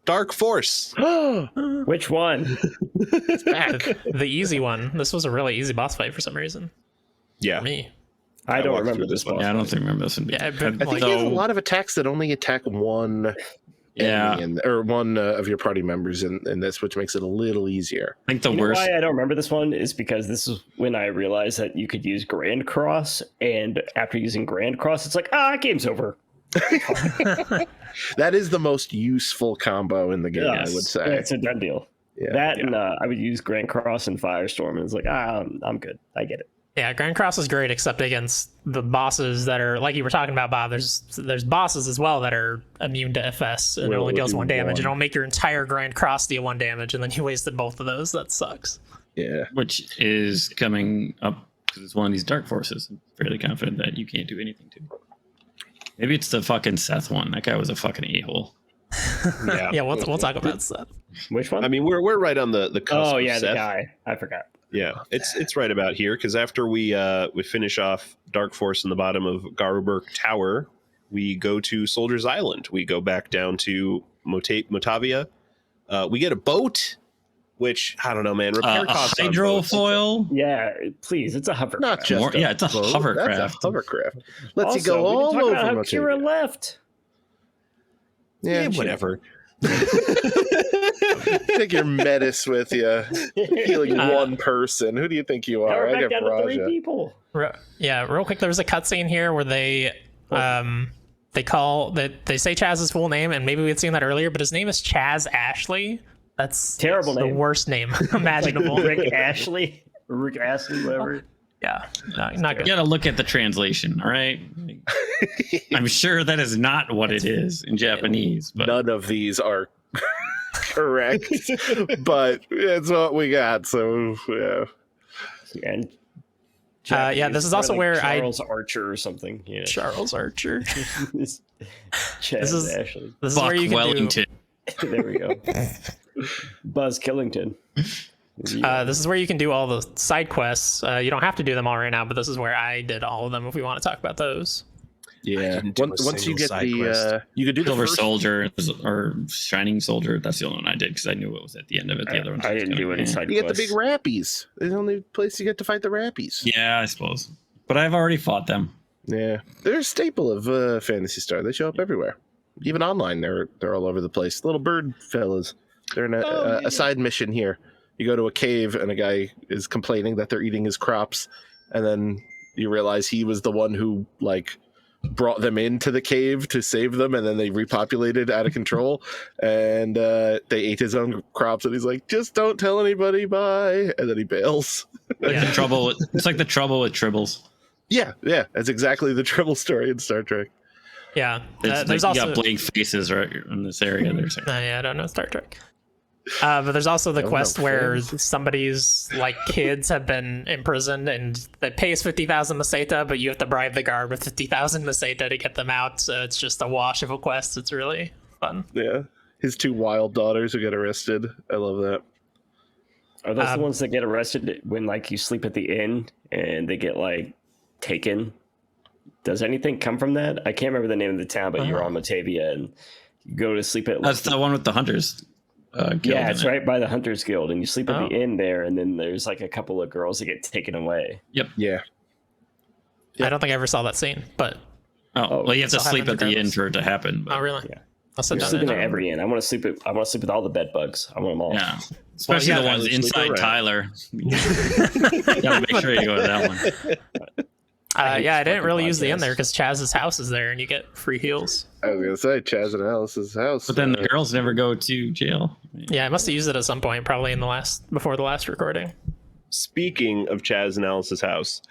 Dark Force. Which one? It's back. The easy one. This was a really easy boss fight for some reason. Yeah. For me. I don't walked remember through this this one. one. yeah, I don't remember this one. Yeah, but, I think like, he has a lot of attacks that only attack one Yeah. enemy or one of your party members, and that's what makes it a little easier. I think the You know worst. why I don't remember this one is because this is when I realized that you could use Grand Cross, and after using Grand Cross, it's like, game's over. That is the most useful combo in the game, I would say. It's a done deal. Yeah. That and I would use Grand Cross and Firestorm, and it's like, I'm good. I get it. Yeah, Grand Cross is great, except against the bosses that are like you were talking about, Bob. There's bosses as well that are immune to FS and it Will only deals do 1 damage. one. It'll make your entire Grand Cross deal 1 damage, and then you wasted both of those. That sucks. Yeah. Which is coming up because it's one of these dark forces. I'm fairly confident that you can't do anything to. Maybe it's the fucking Seth one. That guy was a fucking a-hole. Yeah. Yeah, we'll talk about that. Which one? I mean, we're right on the cusp. oh of yeah, the Seth. guy. I forgot. Yeah, it's right about here because after we finish off Dark Force in the bottom of Garuberg Tower, we go to Soldier's Island. We go back down to Motavia. We get a boat, which I don't know, man. Repair A costs on boats. hydrofoil. Yeah, please. It's a hover. Not just More- yeah, it's a boat, hovercraft. That's a hovercraft. Lets Also, you go we didn't all talk over about how Motivia. Kira left. Yeah, sure. whatever. Take your Metis with you. Healing one person. Who do you think you Now are? we're back I got down to 3 Raja. people. Yeah, real quick. There was a cutscene here where they say Chaz's full name, and maybe we had seen that earlier, but his name is Chaz Ashley. That's Terrible the name. worst name Like imaginable. Rick Ashley, whatever. Yeah, not good. You gotta look at the translation, all right? I'm sure that is not what it is in Japanese, but None of these are correct, but it's what we got. So yeah. And Yeah, this is also Like where Charles Archer or something. Yeah. Charles Archer. Chaz This is- Ashley. This is Buck where you can Wellington. There we go. Buzz Killington. This is where you can do all the side quests. You don't have to do them all right now, but this is where I did all of them. If we want to talk about those. Yeah. didn't do a Once you single get side the, quest. you could do the Silver first. Soldier or Shining Soldier. That's the only one I did because I knew it was at the end of it. The other one I didn't do any side You get the quests. big rappies. It's the only place you get to fight the rappies. Yeah, I suppose. But I've already fought them. Yeah, they're a staple of Phantasy Star. They show up everywhere, even online. They're all over the place. Little bird fellas. They're in a side mission here. You go to a cave and a guy is complaining that they're eating his crops, and then you realize he was the one who brought them into the cave to save them, and then they repopulated out of control, and they ate his own crops. And he's like, "Just don't tell anybody, bye." And then he bails. Like the trouble. It's like the trouble with tribbles. Yeah, that's exactly the Tribble story in Star Trek. Yeah, There's there's you also. got blank faces right in this area. There's Yeah, I don't know Star Trek. But there's also the Don't quest know, where friends. somebody's kids have been imprisoned and that pays 50,000 Meseta, but you have to bribe the guard with 50,000 Meseta to get them out. So it's just a wash of a quest. It's really fun. Yeah, his 2 wild daughters who get arrested. I love that. Are those the ones that get arrested when you sleep at the inn and they get taken? Does anything come from that? I can't remember the name of the town, but you're on Matavia and You go to sleep at. That's the one with the hunters. Guild Yeah, it's in it. right by the Hunters Guild, and you sleep at Oh. the inn there, and then there's like a couple of girls that get taken away. Yeah. I don't think I ever saw that scene, but Oh, well, you have to Still sleep happens at the inn regardless. for it to happen. But, oh really? Yeah. I'll I'm sit down sleeping and at every inn. I want to sleep with all the bed bugs. I want them all. yeah, especially yeah, the ones I would sleep inside around. Tyler. You gotta make sure you go to that one. yeah, I didn't fucking really use the inn podcasts. there because Chaz's house is there, and you get free heals. I was gonna say Chaz and Alice's house. But then the girls never go to jail. Yeah, I must have used it at some point, probably in before the last recording. Speaking of Chaz and Alice's house,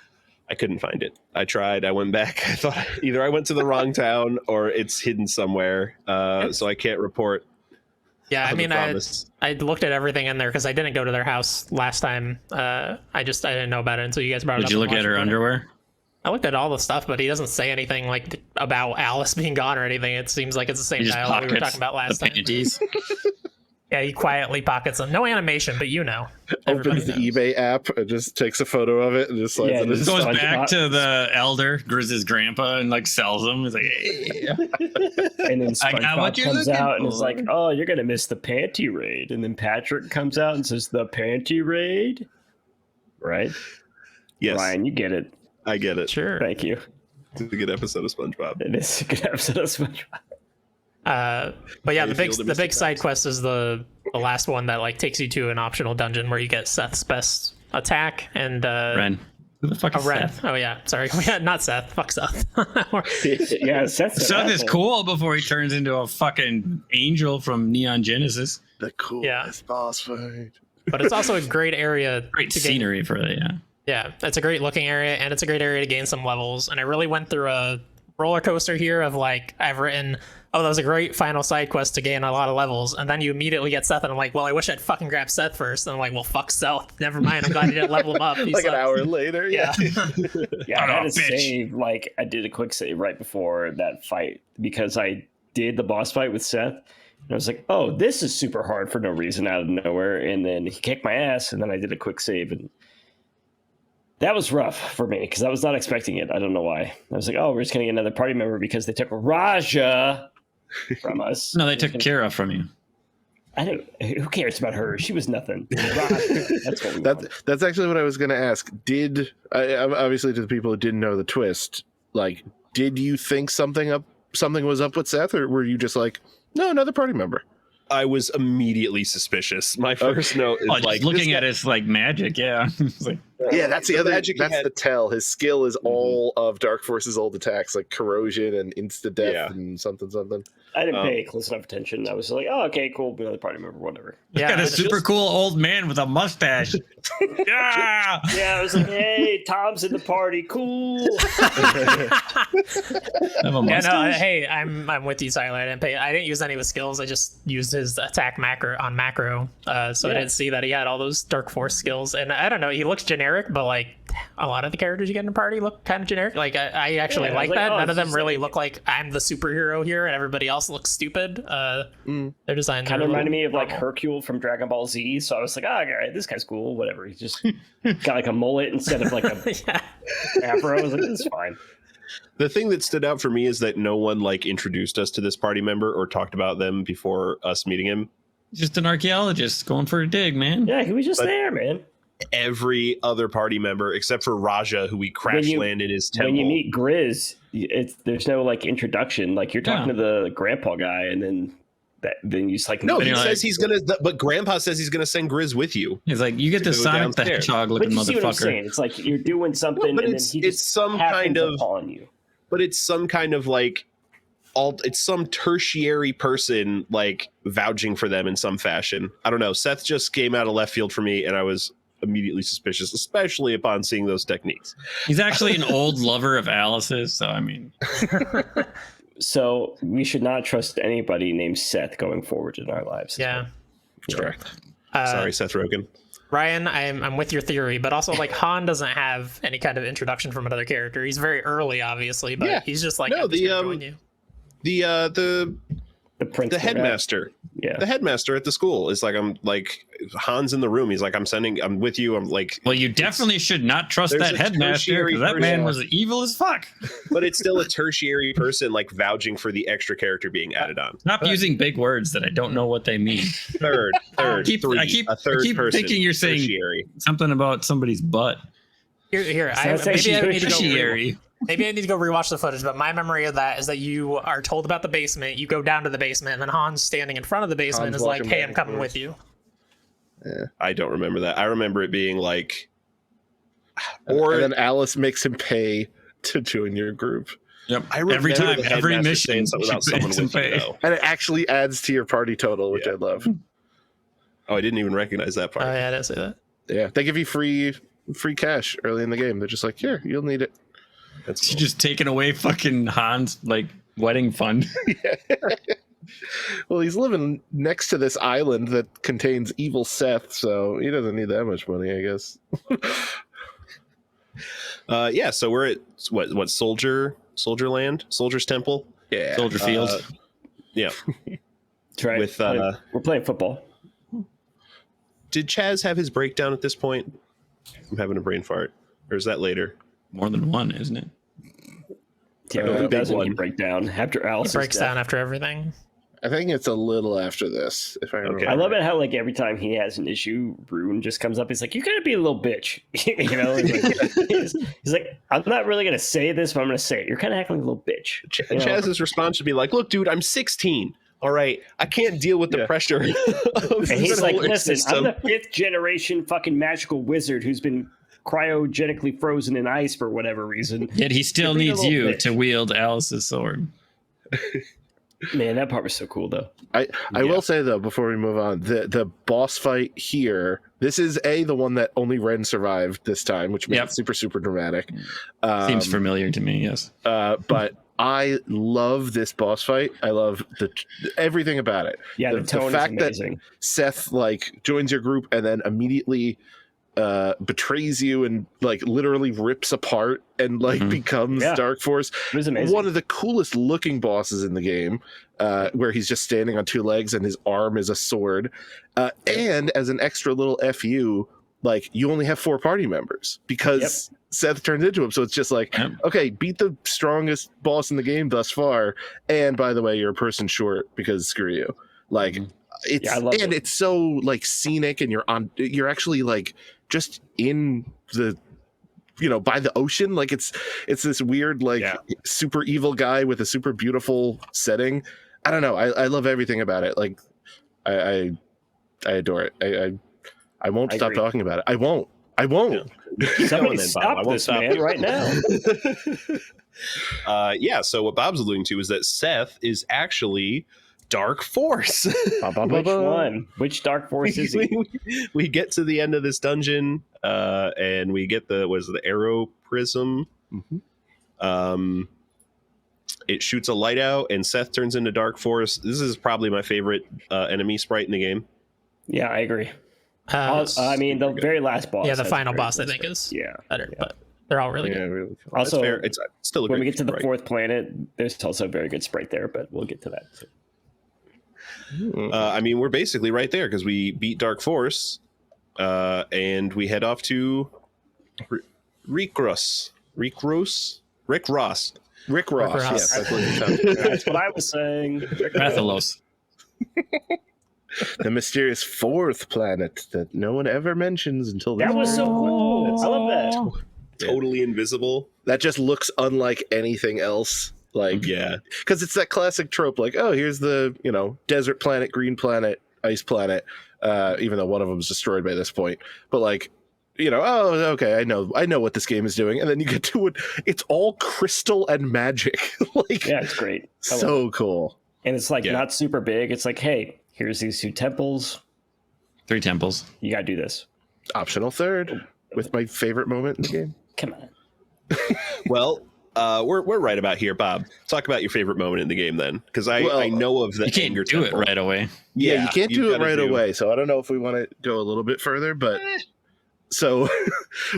I couldn't find it. I tried. I went back. I thought either I went to the wrong town or it's hidden somewhere. So I can't report. Yeah, I on the mean, I promise. looked at everything in there because I didn't go to their house last time. I didn't know about it until you guys brought it up. Did you in look the at last her recording. underwear? I looked at all the stuff, but he doesn't say anything like about Alice being gone or anything. It seems like it's the same He just dialogue we were pockets talking about last the time. panties. Yeah, he quietly pockets them. No animation, but you know. Everybody opens the knows. eBay app and just takes a photo of it and just slides Yeah, it in his Goes SpongeBob. back to the elder, Grizz's grandpa, and like sells them. He's like, hey. And then I got SpongeBob what you're comes looking out and is for. like, "Oh, you're gonna miss the panty raid." And then Patrick comes out and says, "The panty raid." Right, Yes, Ryan, you get it. I get it. Sure. Thank you. It's a good episode of SpongeBob. It is a good episode of SpongeBob. But yeah, How the you feel to big Mr. side quest is the last one that like takes you to an optional dungeon where you get Seth's best attack and Ren. Who the fuck a is Ren. Seth? Oh yeah, sorry, not Seth. Fuck Seth. Yeah, Seth's an Seth is asshole. cool before he turns into a fucking angel from Neon Genesis. the coolest Yeah. boss fight. But it's also a great area Great to gain. scenery for that, yeah. Yeah, it's a great looking area, and it's a great area to gain some levels. And I really went through a roller coaster here of like I've written, oh, that was a great final side quest to gain a lot of levels, and then you immediately get Seth, and I'm like, well, I wish I'd fucking grabbed Seth first. And I'm like, well, fuck Seth. Never mind. I'm glad you didn't level him up. He Like an sucks. hour later. Yeah. Yeah, I Oh, had to bitch. save. Like, I did a quick save right before that fight because I did the boss fight with Seth. And I was like, oh, this is super hard for no reason out of nowhere. And then he kicked my ass, and then I did a quick save. And that was rough for me because I was not expecting it. I don't know why. I was like, oh, we're just going to get another party member because they took Raja from us. No, they took Kira from you. I don't. Who cares about her? She was nothing. Raja, that's what we want. That's actually what I was going to ask. Obviously to the people who didn't know the twist, like, did you think something was up with Seth, or were you just like, no, another party member? I was immediately suspicious. My first note is Oh, just like looking this at it's like magic, yeah. It's like, Yeah, that's the other. magic he That's had- the tell. His skill is all of Dark Force's old attacks, like corrosion and insta death Yeah. and something. I didn't pay close enough attention. I was like, oh, okay, cool, another party member, whatever. Yeah, got a it's super just- cool old man with a mustache. Yeah. Yeah, I was like, hey, Tom's in the party, cool. I have a Yeah, mustache. no, hey, I'm with you, Tyler. I didn't use any of his skills. I just used his attack macro, so I didn't see that he had all those Dark Force skills. And I don't know, he looks generic, but like a lot of the characters you get in a party look kind of generic. Like I actually Yeah, I was like like, that. oh, None of it's them just really like- look like I'm the superhero here, and everybody else looks stupid. Their designs Kind are of a reminded me little of like normal. Hercule from Dragon Ball Z. So I was like, oh, all right, this guy's cool, whatever. He just got like a mullet instead of like a Yeah. afro. I was like, this is fine. The thing that stood out for me is that no one like introduced us to this party member or talked about them before us meeting him. Just an archaeologist going for a dig, man. Yeah, he was just But- there, man. Every other party member except for Raja, who we crash you- land in his temple. When you meet Grizz, there's no like introduction. Like you're talking to the grandpa guy, and then you just like no, And he you're says like- he's gonna. But Grandpa says he's gonna send Grizz with you. He's like, you get To the go Sonic the downstairs. Hedgehog But looking you see what I'm saying? motherfucker. It's like you're doing something, but and it's- then he it's just some kind happens of- upon you. But it's some kind of like, it's some tertiary person like vouching for them in some fashion. I don't know. Seth just came out of left field for me, and I was immediately suspicious, especially upon seeing those techniques. He's actually an old lover of Alice's, so I mean, So we should not trust anybody named Seth going forward in our lives. Yeah. Correct. Uh, Sorry, Seth Rogen. Ryan, I'm with your theory, but also like Han doesn't have any kind of introduction from another character. He's very early, obviously, but Yeah. he's just like, No, I'm just the, gonna join you. The The prince. the headmaster. Yeah. The headmaster at the school is like, I'm like, Han's in the room. He's like, I'm with you. I'm like, Well, you definitely should not trust there's that a headmaster tertiary because that man person. was evil as fuck. but it's still a tertiary person like vouching for the extra character being added on. Stop using big words that I don't know what they mean. Third, I keep a third person, thinking you're saying tertiary. something about somebody's butt. Here. Maybe I need to go. Tertiary. Maybe I need to go rewatch the footage, but my memory of that is that you are told about the basement, you go down to the basement, and then Han's standing in front of the basement and Han's is like, walking hey, back I'm and coming forth. with you. I don't remember that. I remember it being like, And then Alice makes him pay to join your group. Yep. I remember Every time, the every headmaster mission, saying something she about someone pays him with you, pay. though. And it actually adds to your party total, which I love. Oh, I didn't even recognize that part. Oh, yeah, I didn't say that. Yeah, they give you free cash early in the game. They're just like, here, you'll need it. That's She's cool. just taking away fucking Han's like wedding fund. Well, he's living next to this island that contains evil Seth, so he doesn't need that much money, I guess. Yeah, so we're at what Soldier Land, Soldier's Temple. Yeah. Soldier Field. Yeah. That's right. With We're playing football. did Chaz have his breakdown at this point? I'm having a brain fart. Or is that later? More than one, isn't it? Yeah, the who big doesn't one. he break down after Alice It breaks down after everything. I think it's a little after this, if I remember. Okay. I love it how like every time he has an issue, Rune just comes up. He's like, "You gotta be a little bitch," you know. He's like, "I'm not really gonna say this, but I'm gonna say it. You're kind of acting like a little bitch." You know? Chaz's response should be like, "Look, dude, I'm 16. All right, I can't deal with the Yeah. pressure." Of And this he's like, solar "Listen, system." I'm the 5th generation fucking magical wizard who's been cryogenically frozen in ice for whatever reason." Yet he still You're being a needs little you bitch. to wield Alice's sword. Man, that part was so cool though. I will say though, before we move on, the boss fight here, this is the one that only Ren survived this time, which makes Yep. it super dramatic. Seems familiar to me, yes. But I love this boss fight. I love everything about it. Yeah, the tone fact is that amazing. Seth like joins your group and then immediately betrays you and like literally rips apart and like Mhm. becomes Yeah. Dark Force. It was amazing. One of the coolest looking bosses in the game, where he's just standing on 2 legs and his arm is a sword. And as an extra little FU, like you only have 4 party members because Seth turned into him. So it's just like, Yep. okay, beat the strongest boss in the game thus far. And by the way, you're a person short because screw you. Like it's Yeah, I love it. it's so like scenic and you're actually like just in the by the ocean. Like it's this weird like super evil guy with a super beautiful setting. I don't know. I love everything about it. Like I adore it. I won't I stop agree. talking about it. I won't. Somebody then, Bob. I stop won't this stop man you. right now. Yeah, so what Bob's alluding to is that Seth is actually Dark Force. Which one? Which Dark Force is he? We get to the end of this dungeon, and we get the arrow prism. Mhm. It shoots a light out, and Seth turns into Dark Force. This is probably my favorite enemy sprite in the game. Yeah, I agree. I mean, the very last boss. Yeah, the has final very boss, I cool think, sprite. is Yeah. better, but they're all really Yeah, good. really cool. Also, That's fair. It's still a when we great get to the sprite. 4th planet, there's also a very good sprite there, but we'll get to that. I mean, we're basically right there because we beat Dark Force, and we head off to Rick Ross. Rick Ross. Rick Ross. Yes, that's what it sounds like. That's what I was saying. Rathalos. The mysterious 4th planet that no one ever mentions until That this was so cool. That's I love that. Totally invisible. that just looks unlike anything else. Like, Yeah. because it's that classic trope, like, oh, here's the desert planet, green planet, ice planet. Even though one of them is destroyed by this point, but like, oh, okay, I know what this game is doing, and then you get to it, it's all crystal and magic. Like, Yeah, it's great. I love it. so cool. And it's like Yeah. not super big. It's like, hey, here's these 2 temples. 3 temples. You gotta do this. Optional 3rd with my favorite moment in the game. Come on. Well, we're right about here, Bob. Talk about your favorite moment in the game, then, because I know of the You can't anger do it temple. right away. Yeah, you can't you've do it gotta right away. So I don't know if we want to go a little bit further, but so,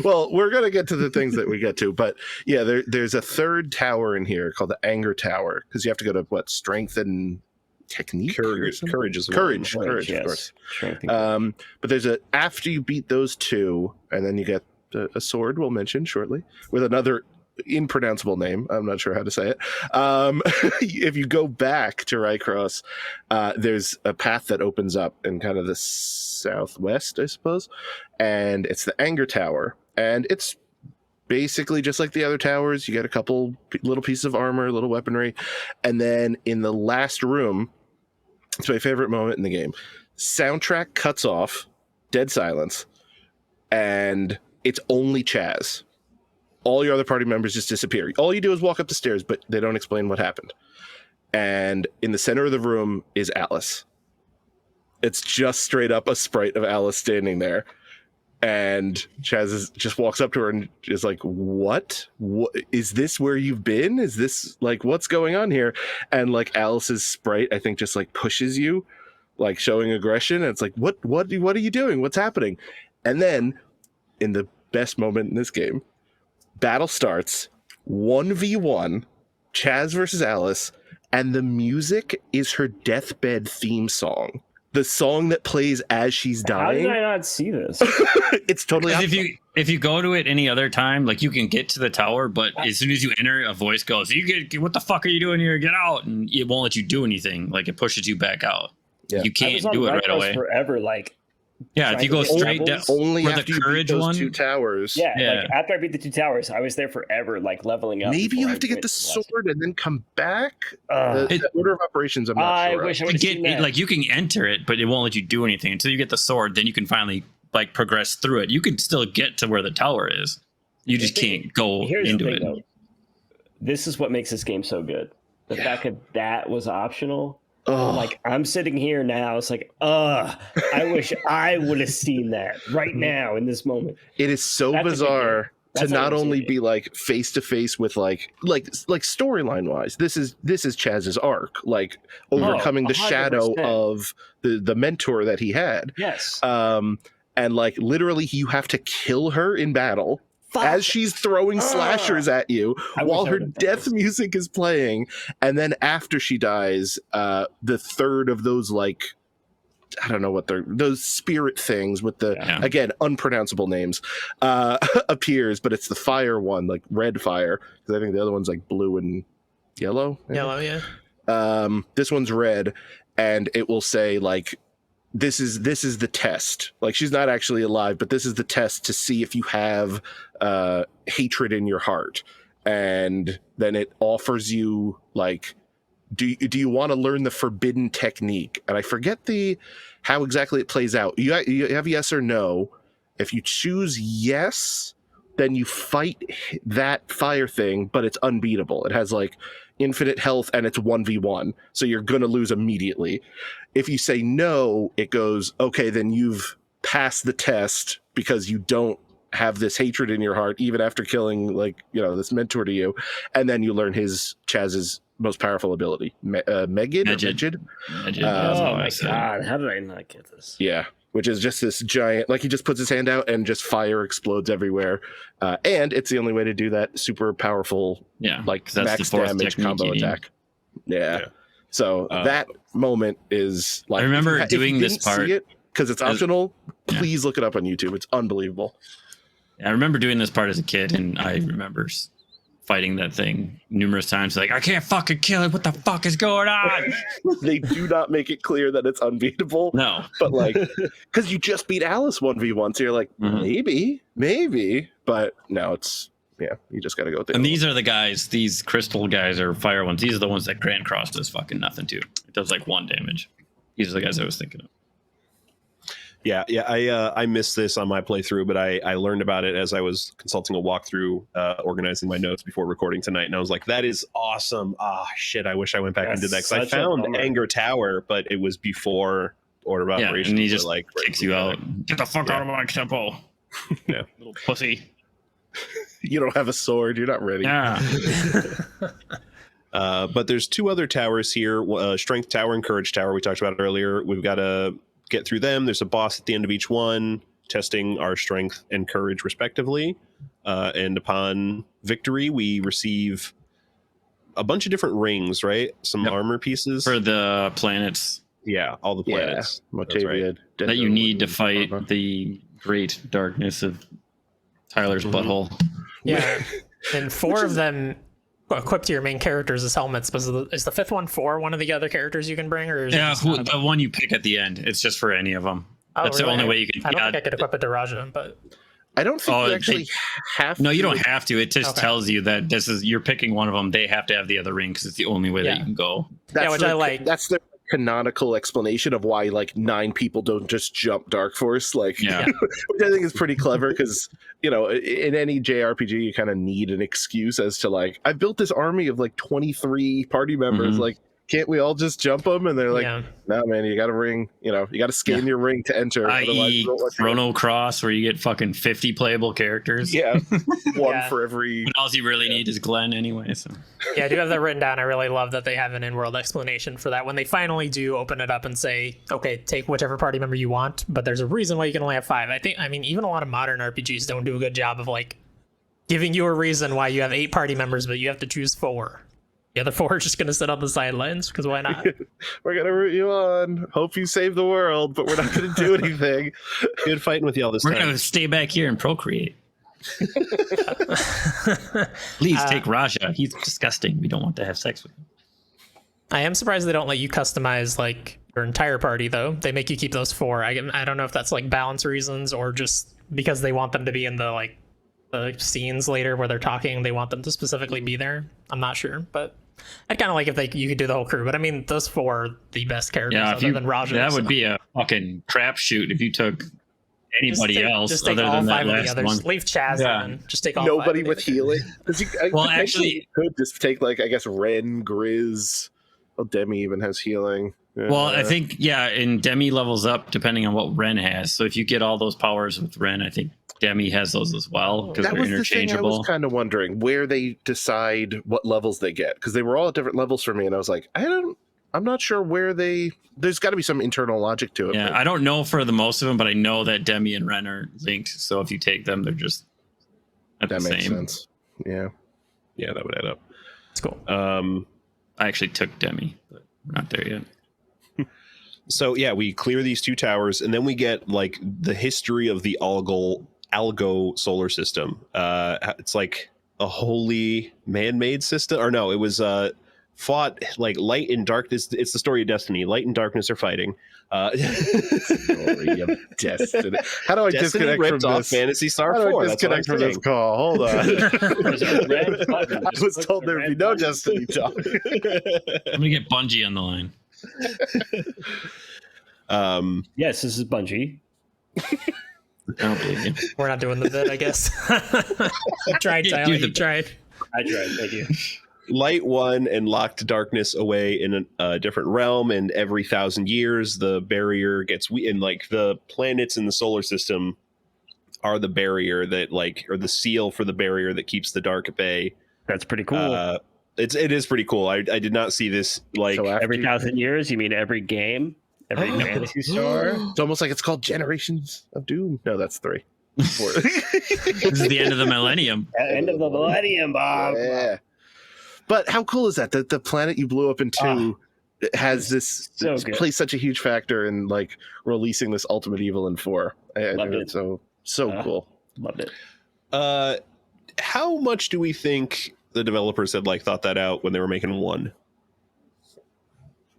well, we're going to get to the things that we get to, but yeah, there's a 3rd tower in here called the Anger Tower, because you have to go to strength and technique, Courage is courage, Courage, of yes. course. Strength and But there's after you beat those two, and then you get a sword we'll mention shortly with another impronounceable name. I'm not sure how to say it. If you go back to Rycross, there's a path that opens up in kind of the southwest, I suppose, and it's the Anger Tower, and it's basically just like the other towers. You get a couple little pieces of armor, little weaponry, and then in the last room, it's my favorite moment in the game. Soundtrack cuts off, dead silence, and it's only Chaz. All your other party members just disappear. All you do is walk up the stairs, but they don't explain what happened. And in the center of the room is Alice. It's just straight up a sprite of Alice standing there. And Chaz just walks up to her and is like, what is this where you've been? Is this like, what's going on here? And like Alice's sprite, I think, just like pushes you, like showing aggression. And it's like, what are you doing? What's happening? And then in the best moment in this game, battle starts, 1v1, Chaz versus Alice, and the music is her deathbed theme song. The song that plays as she's dying. How did I not see this? It's totally awesome. If you go to it any other time, like you can get to the tower, but as soon as you enter, a voice goes, what the fuck are you doing here? Get out. And it won't let you do anything. Like it pushes you back out. Yeah. You can't do it right away. Forever, like Yeah, if you go straight down, only where after the you beat courage those one, two towers. yeah, Yeah. like after I beat the two towers, I was there forever, like leveling up. Maybe you before have I to get went the to last sword and then come back. one. The order of operations, I'm not I sure. wish I you would have seen that. like you can enter it, but it won't let you do anything until you get the sword. Then you can finally like progress through it. You can still get to where the tower is. You just can't go Here's into the it. thing, though. This is what makes this game so good. The fact that was optional. Like I'm sitting here now, it's like, I wish I would have seen that right now in this moment. It is so That's a good bizarre game. to That's not how I see only it. be like face to face with like storyline wise. This is Chaz's arc, like overcoming the shadow 100%. of the mentor that he had. Yes. And like literally, you have to kill her in battle. As she's throwing slashers at you I wish while I her would've done death this. music is playing, and then after she dies, the third of those like I don't know what they're those spirit things with the again unpronounceable names appears, but it's the fire one, like red fire, because I think the other one's like blue and yellow. maybe? Yellow, yeah. This one's red, and it will say like this is the test. Like she's not actually alive, but this is the test to see if you have hatred in your heart. And then it offers you like, do you want to learn the forbidden technique? And I forget how exactly it plays out. You have yes or no. If you choose yes, then you fight that fire thing, but it's unbeatable. It has like infinite health and it's 1v1, so you're gonna lose immediately. If you say no, it goes, okay, then you've passed the test because you don't have this hatred in your heart even after killing like this mentor to you, and then you learn Chaz's most powerful ability, Megid. Oh my god, how did I not get this? Yeah, which is just this giant, like he just puts his hand out and just fire explodes everywhere. And it's the only way to do that super powerful, like that's max the fourth damage combo attack. Yeah. So that moment is like, I remember doing this part because it's optional. Please look it up on YouTube. It's unbelievable. I remember doing this part as a kid, and I remember fighting that thing numerous times. Like, I can't fucking kill it. What the fuck is going on? They do not make it clear that it's unbeatable. No. But like, because you just beat Alice 1v1, so you're like, maybe. But no, it's, you just got to go with it. And these are the guys, these crystal guys or fire ones. These are the ones that Grand Cross does fucking nothing to. It does like 1 damage. These are the guys I was thinking of. Yeah, I missed this on my playthrough, but I learned about it as I was consulting a walkthrough, organizing my notes before recording tonight, and I was like, "That is awesome!" Shit, I wish I went back and did that because I found Anger Tower, but it was before Order of Operations. And he just like kicks you out. Get the fuck out of my temple, little pussy. You don't have a sword. You're not ready. Yeah. But there's 2 other towers here: Strength Tower and Courage Tower. We talked about earlier. We've got to get through them. There's a boss at the end of each one, testing our strength and courage respectively. And upon victory, we receive a bunch of different rings, right? Some Yep. armor pieces For the planets Yeah, all the planets. That's right. Motavia, that you need to fight Dendro, the great darkness of Tyler's Mhm. butthole. Yeah, and 4 of them equipped to your main characters as helmets. But is the 5th one for one of the other characters you can bring, or is it Yeah, just not the one you pick at the end. It's just for any of them. Oh, That's really? the only way you can. I don't yeah, think I could equip it to Raja, but I don't think Oh, you actually have. no, you to. don't have to. It just Okay. tells you that you're picking one of them. They have to have the other ring because it's the only way that Yeah. you can go. That's which the, I like. That's the canonical explanation of why like 9 people don't just jump Dark Force. Like, Yeah. which I think is pretty clever because in any JRPG you kind of need an excuse as to like I built this army of like 23 party members. Mhm. Like, can't we all just jump them? And they're like, yeah, no, man, you got to ring. You got to scan your ring to enter. otherwise I.e. we won't let you in." Chrono Cross, where you get fucking 50 playable characters. Yeah, one Yeah. for every. But all you really need is Glenn anyway. So yeah, I do have that written down. I really love that they have an in-world explanation for that when they finally do open it up and say, okay, take whichever party member you want, but there's a reason why you can only have 5. I mean, even a lot of modern RPGs don't do a good job of like giving you a reason why you have 8 party members, but you have to choose 4. The other 4 are just going to sit on the sidelines because why not? We're gonna root you on. Hope you save the world, but we're not gonna do anything. Good fighting with you all this we're time. gonna stay back here and procreate. Please take Raja. He's disgusting. We don't want to have sex with him. I am surprised they don't let you customize like your entire party though. They make you keep those 4. I don't know if that's like balance reasons or just because they want them to be in the scenes later where they're talking. They want them to specifically be there. I'm not sure, but I'd kind of like if you could do the whole crew. But I mean, those 4 are the best characters Yeah, other than Raja. that so. would be a fucking crapshoot if you took anybody else Just take other all than that 5 of the last others. one. Leave Chaz Yeah. in. Just take all Nobody 5 of with the- healing. Well, Potentially actually- you could just take like I guess Ren, Grizz. Well, Demi even has healing. Well, I think and Demi levels up depending on what Ren has. So if you get all those powers with Ren, I think Demi has those as well because that they're was the thing I interchangeable. was kind of wondering where they decide what levels they get because they were all at different levels for me, and I was like, I'm not sure where they. There's got to be some internal logic to it. Yeah, but- I don't know for the most of them, but I know that Demi and Ren are linked. So if you take them, they're just at that the makes same. sense. Yeah. Yeah, that would add up. It's cool. I actually took Demi, but we're not there yet. So yeah, we clear these 2 towers, and then we get like the history of the Algo solar system. It's like a wholly man-made system, or no, it was fought like light and darkness. It's the story of destiny. Light and darkness are fighting. Story of Destiny. How do I Destiny disconnect ripped from off this? Phantasy Star How do 4. I That's what I'm disconnect from this saying. call? Hold on. There's a red button. I Just was click told the there would be red no button. Destiny talk. I'm gonna get Bungie on the line. Yes, this is Bungie. I don't believe you. We're not doing the bit, I guess. You tried, Do Tyler. the You tried. I tried. Thank you. Light won and locked darkness away in a different realm, and every 1,000 years the barrier gets and like the planets in the solar system are the barrier that or the seal for the barrier that keeps the dark at bay. That's pretty cool. It is pretty cool. I did not see this like So after Every 1,000 years, you mean every game? Every Fantasy Star? it's almost like it's called Generations of Doom. No, that's 3. 4. This is the end of the millennium. End of the millennium, Bob. Yeah. But how cool is that? That the planet you blew up in 2 has this So good. plays such a huge factor in like releasing this Ultimate Evil in 4. I Loved think it. it's so cool. Loved it. how much do we think the developers had thought that out when they were making 1?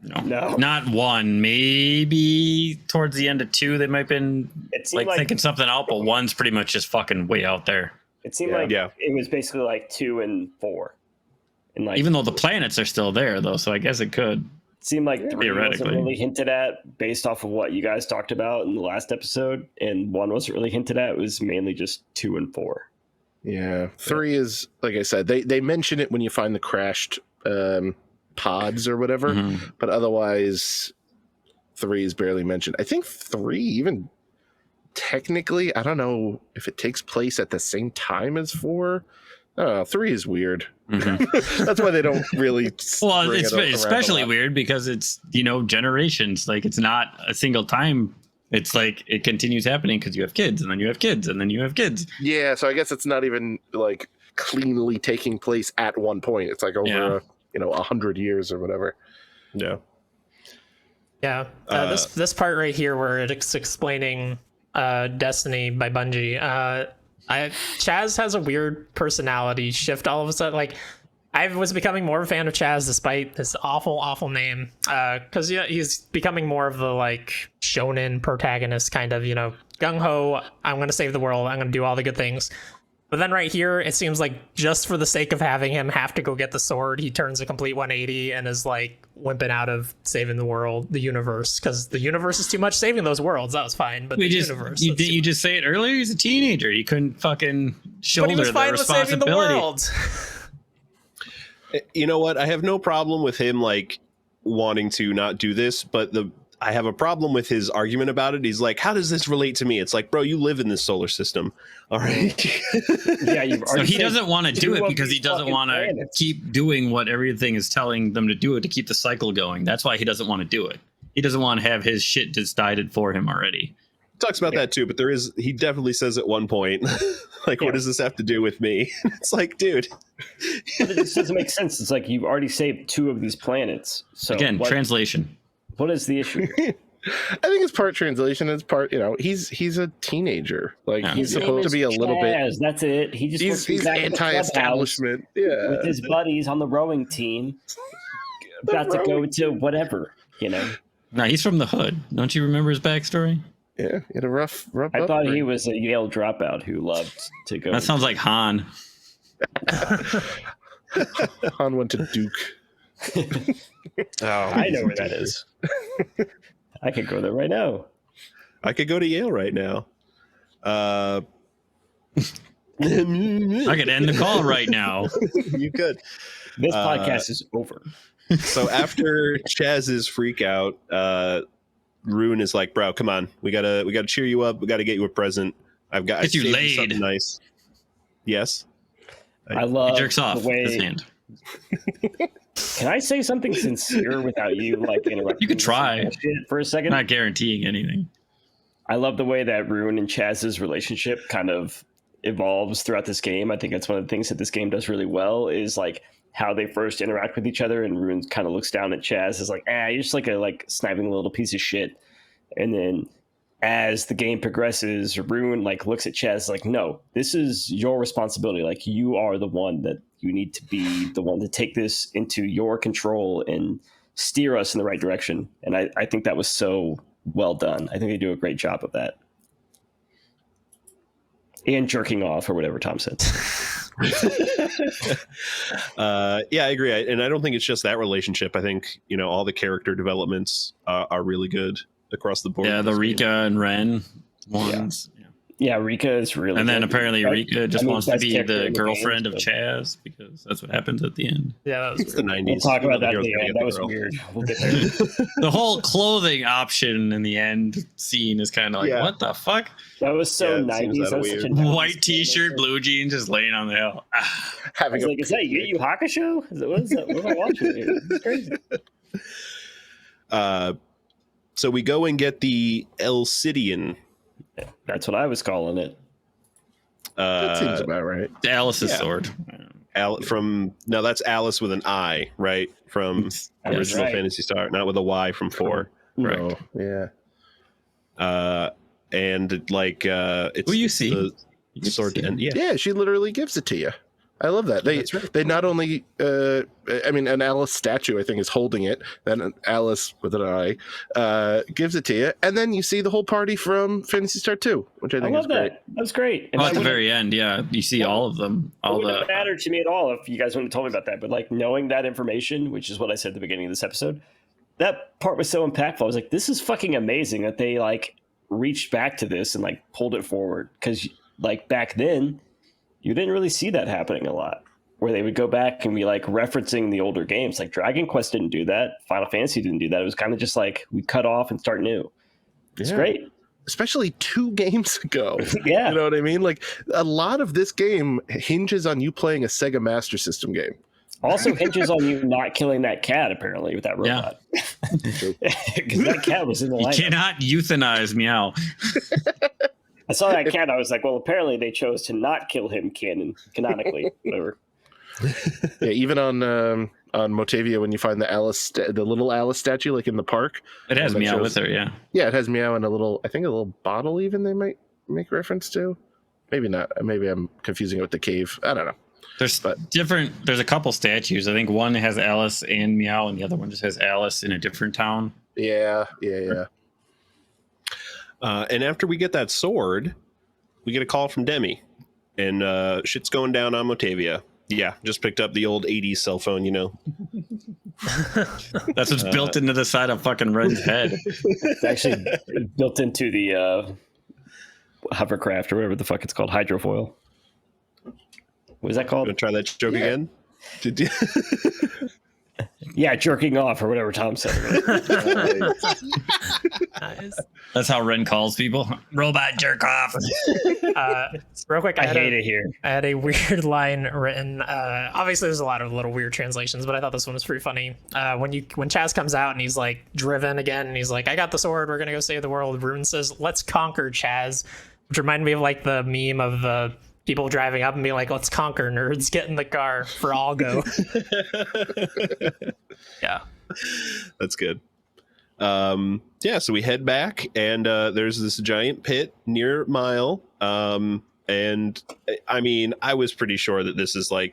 No. Not 1. Maybe towards the end of 2, they might have been It seemed like thinking something out, but 1's pretty much just fucking way out there. it seemed Yeah. like Yeah. it was basically like 2 and 4. And like Even though the planets are still there, though, so I guess it could. it seemed like 3 wasn't Theoretically. really hinted at based off of what you guys talked about in the last episode, and 1 wasn't really hinted at. It was mainly just 2 and 4. Yeah. 3 is like I said, they mention it when you find the crashed pods or whatever, Mhm. but otherwise 3 is barely mentioned. I think 3 even technically, I don't know if it takes place at the same time as 4. I don't know, 3 is weird. Mhm. That's why they don't really Well, bring it's it around a especially lot. weird because it's, generations. Like, it's not a single time. It's like it continues happening because you have kids, and then you have kids, and then you have kids. Yeah, so I guess it's not even like cleanly taking place at one point. It's like over Yeah. 100 years or whatever. Yeah. Yeah, this part right here where it's explaining Destiny by Bungie. Chaz has a weird personality shift all of a sudden. Like, I was becoming more of a fan of Chaz despite this awful name. Because he's becoming more of the like shonen protagonist kind of, gung ho. I'm gonna save the world. I'm gonna do all the good things. But then right here, it seems like just for the sake of having him have to go get the sword, he turns a complete 180 and is like wimping out of saving the world, the universe, because the universe is too much. Saving those worlds, that was fine, but universe. Didn't you just say it earlier? He's a teenager. He couldn't fucking shoulder but he was fine the with saving the responsibility. world. You know what? I have no problem with him like wanting to not do this, but I have a problem with his argument about it. He's like, how does this relate to me? It's like, bro, you live in this solar system. All right. Yeah, So he doesn't want to do it because he doesn't want to keep doing what everything is telling them to do it to keep the cycle going. That's why he doesn't want to do it. He doesn't want to have his shit decided for him already. Talks about that too, but he definitely says at one point, like, what does this have to do with me? It's like, dude. But it just doesn't make sense. It's like you've already saved 2 of these planets. So Again, translation. What is the issue here? I think it's part translation. It's part, he's a teenager. Like, he's supposed to be a little bit. That's it. He just He's anti-establishment. Yeah. With his buddies on the rowing team. About to go to whatever, No, he's from the hood. Don't you remember his backstory? Yeah, he had a rough I thought he was a Yale dropout who loved to go. That sounds like Han. Han went to Duke. I know where that is. I could go there right now. I could go to Yale right now. I could end the call right now. You could. This podcast is over. So after Chaz's freak out, Rune is like, bro, come on. We gotta cheer you up. We gotta get you a present. Get you saved laid. something nice. Yes. I love He jerks off the way. his hand. Can I say something sincere without you like interrupting? You could try. For a second. I'm not guaranteeing anything. I love the way that Rune and Chaz's relationship kind of evolves throughout this game. I think that's one of the things that this game does really well is like how they first interact with each other, and Rune kind of looks down at Chaz as like, you're just like a sniping little piece of shit. And then as the game progresses, Rune like looks at Chaz like, no, this is your responsibility. Like, you are the one that you need to be the one to take this into your control and steer us in the right direction. And I think that was so well done. I think they do a great job of that. And jerking off or whatever Tom said. Yeah, I agree. And I don't think it's just that relationship. I think, all the character developments are really good across the board. Yeah, the Rika and Ren ones. Yeah, Rika is really And then good. apparently Rika just wants to best be character the in girlfriend game, of so- Chaz because that's what happens at the end. Yeah, that was It's the 90s. We'll talk about that at hero's the gonna end. get That was girl. weird. We'll get there. The whole clothing option in the end scene is kind of like, Yeah. what the fuck? That was so Yeah, it seems 90s. That was kinda such a weird. 90s White thing. t-shirt, blue jeans, just laying on the hill. Ah. I Having was like, is that Yu Hakusho? What is that? What am I watching here? It's crazy. So we go and get the Elcidian. That's what I was calling it. that seems about right. Alice's Yeah. sword. That's Alice with an I, right? From Yes, original right. Phantasy Star, not with a Y from 4. Correct. No, yeah. And like it's Who you see? the sword see. and yeah. Yeah, she literally gives it to you. I love that. That's right. They not only an Alice statue I think is holding it, then an Alice with an eye gives it to you, and then you see the whole party from Phantasy Star 2, which I I think love is great. that. That was great. And Oh, I at the wouldn't- very end, yeah, you see all of them. it All wouldn't the have mattered to me at all if you guys wouldn't have told me about that. But like knowing that information, which is what I said at the beginning of this episode, that part was so impactful. I was like, this is fucking amazing that they like reached back to this and like pulled it forward. Because like back then, you didn't really see that happening a lot. Where they would go back and be like referencing the older games. Like Dragon Quest didn't do that. Final Fantasy didn't do that. It was kind of just like we cut off and start new. It's Yeah. great. Especially 2 games ago. Yeah. You know what I mean? Like, a lot of this game hinges on you playing a Sega Master System game. Also hinges on you not killing that cat, apparently, with that robot. Because that cat was in the you lineup. cannot euthanize Meow. I saw that cat. I was like, well, apparently they chose to not kill him canonically. Whatever. Yeah, even on on Motavia when you find the the little Alice statue, like in the park. It has That Meow shows- with her, yeah. Yeah, it has Meow in a little bottle. Even they might make reference to. Maybe not. Maybe I'm confusing it with the cave. I don't know. There's But- there's a couple statues. I think one has Alice and Meow, and the other one just has Alice in a different town. Yeah. And after we get that sword, we get a call from Demi, and shit's going down on Motavia. Yeah, just picked up the old 80s cell phone, you know. That's what's built into the side of fucking Ren's head. It's actually built into the hovercraft or whatever the fuck it's called, hydrofoil. What is that You called? want to try that joke again? Did you? Yeah, jerking off or whatever Tom said. Nice. That's how Ren calls people. Robot jerk off. Real quick, I hate it here. I had a weird line written. Obviously, there's a lot of little weird translations, but I thought this one was pretty funny. When Chaz comes out and he's like driven again, and he's like, "I got the sword. We're gonna go save the world." Rune says, "Let's conquer, Chaz," which reminded me of like the meme of the people driving up and being like, "Let's conquer, nerds. Get in the car for all go." Yeah, That's good. Yeah, so we head back, and there's this giant pit near Mile. And I mean, I was pretty sure that this is it.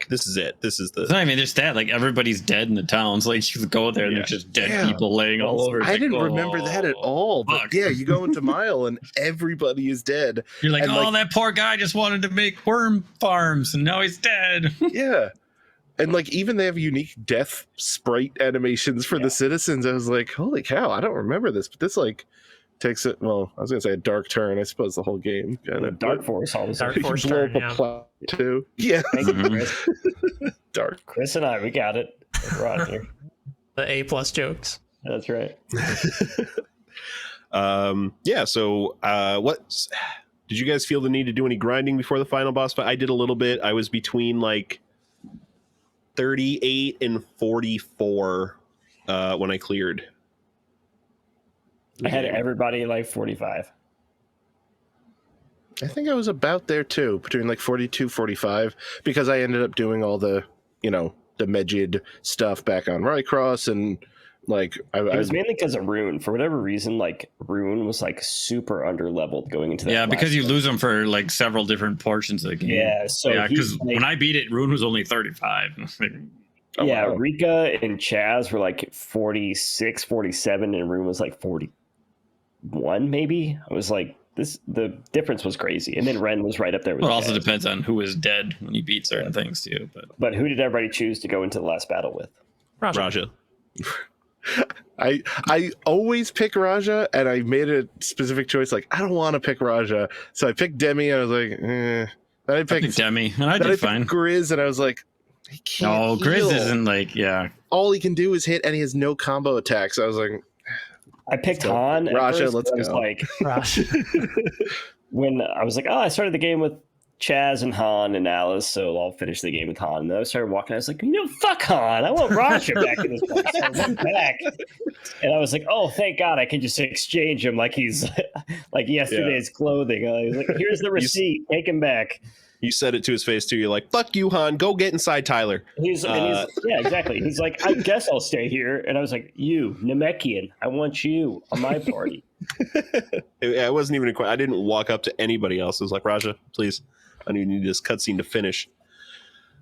This is It's the. not even just that. Like everybody's dead in the towns. Like you go there and there's just dead people laying all over. It's I like, didn't remember that at all. But fuck. yeah, you go into Mile and everybody is dead. You're like, And, oh, that poor guy just wanted to make worm farms and now he's dead. Yeah. And like even they have unique death sprite animations for the citizens. I was like, holy cow, I don't remember this, but this like takes it. Well, I was gonna say a dark turn. I suppose the whole game kind of Dark Force, all of a Dark sudden. Force blow turn, up a plot too. Yeah, Thank you, Chris. dark. Chris and I, we got it. We're on here. the A+ jokes. That's right. Yeah. So, what did you guys feel the need to do any grinding before the final boss fight? I did a little bit. I was between like 38 and 44 when I cleared. I had everybody like 45. I think I was about there too, between like 42, 45, because I ended up doing all the, the Megid stuff back on Rycross, and like It was mainly because of Rune. For whatever reason, like Rune was like super underleveled going into that. Yeah, last because you fight. lose them for like several different portions of the game. Yeah, so yeah, he's, because like- when I beat it, Rune was only 35. Oh, yeah, wow. Rika and Chaz were like 46, 47, and Rune was like 41, maybe. I was like, the difference was crazy. And then Ren was right up there with Well, it also Chaz. depends on who is dead when you beat certain things too. But who did everybody choose to go into the last battle with? Raja. I always pick Raja, and I made a specific choice. Like, I don't want to pick Raja, so I picked Demi, and I was like, eh. Then I picked Demi, and I then did fine. Grizz, and I was like, he can't No, Grizz heal. isn't like, yeah. All he can do is hit, and he has no combo attacks. I was like, I picked So, Han. at Raja, first, let's but I was go. like, Rush. when I was like, oh, I started the game with Chaz and Han and Alice, so I'll finish the game with Han. And then I started walking. I was like, fuck Han. I want Raja back in this place. So I went back, and I was like, oh, thank God, I can just exchange him like he's like yesterday's clothing. I was like, here's the receipt. Take him back. You said it to his face too. You're like, "Fuck you, Han. Go get inside Tyler." He's yeah, exactly. He's like, I guess I'll stay here. And I was like, you, Namekian, I want you on my party. I wasn't even. I didn't walk up to anybody else. I was like, Raja, please. I need this cutscene to finish.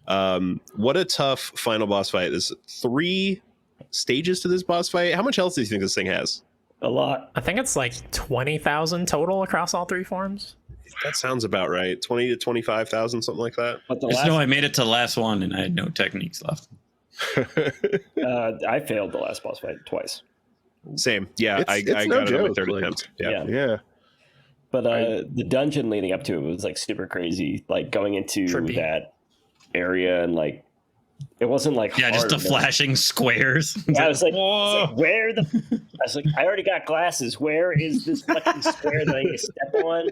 What a tough final boss fight. There's 3 stages to this boss fight. How much health do you think this thing has? A lot. I think it's like 20,000 total across all 3 forms. That sounds about right. 20 to 25,000, something like that. But the Just last, know I made it to the last one and I had no techniques left. I failed the last boss fight twice. Same. Yeah, I It's no got it on my joke, 3rd like- attempt. Yeah. yeah. But the dungeon leading up to it was like super crazy. Like going into Trippy. that area and like it wasn't like Yeah, just hard, the but- flashing squares. I was like, whoa. where the? I was like, I already got glasses. Where is this fucking square that I need to step on?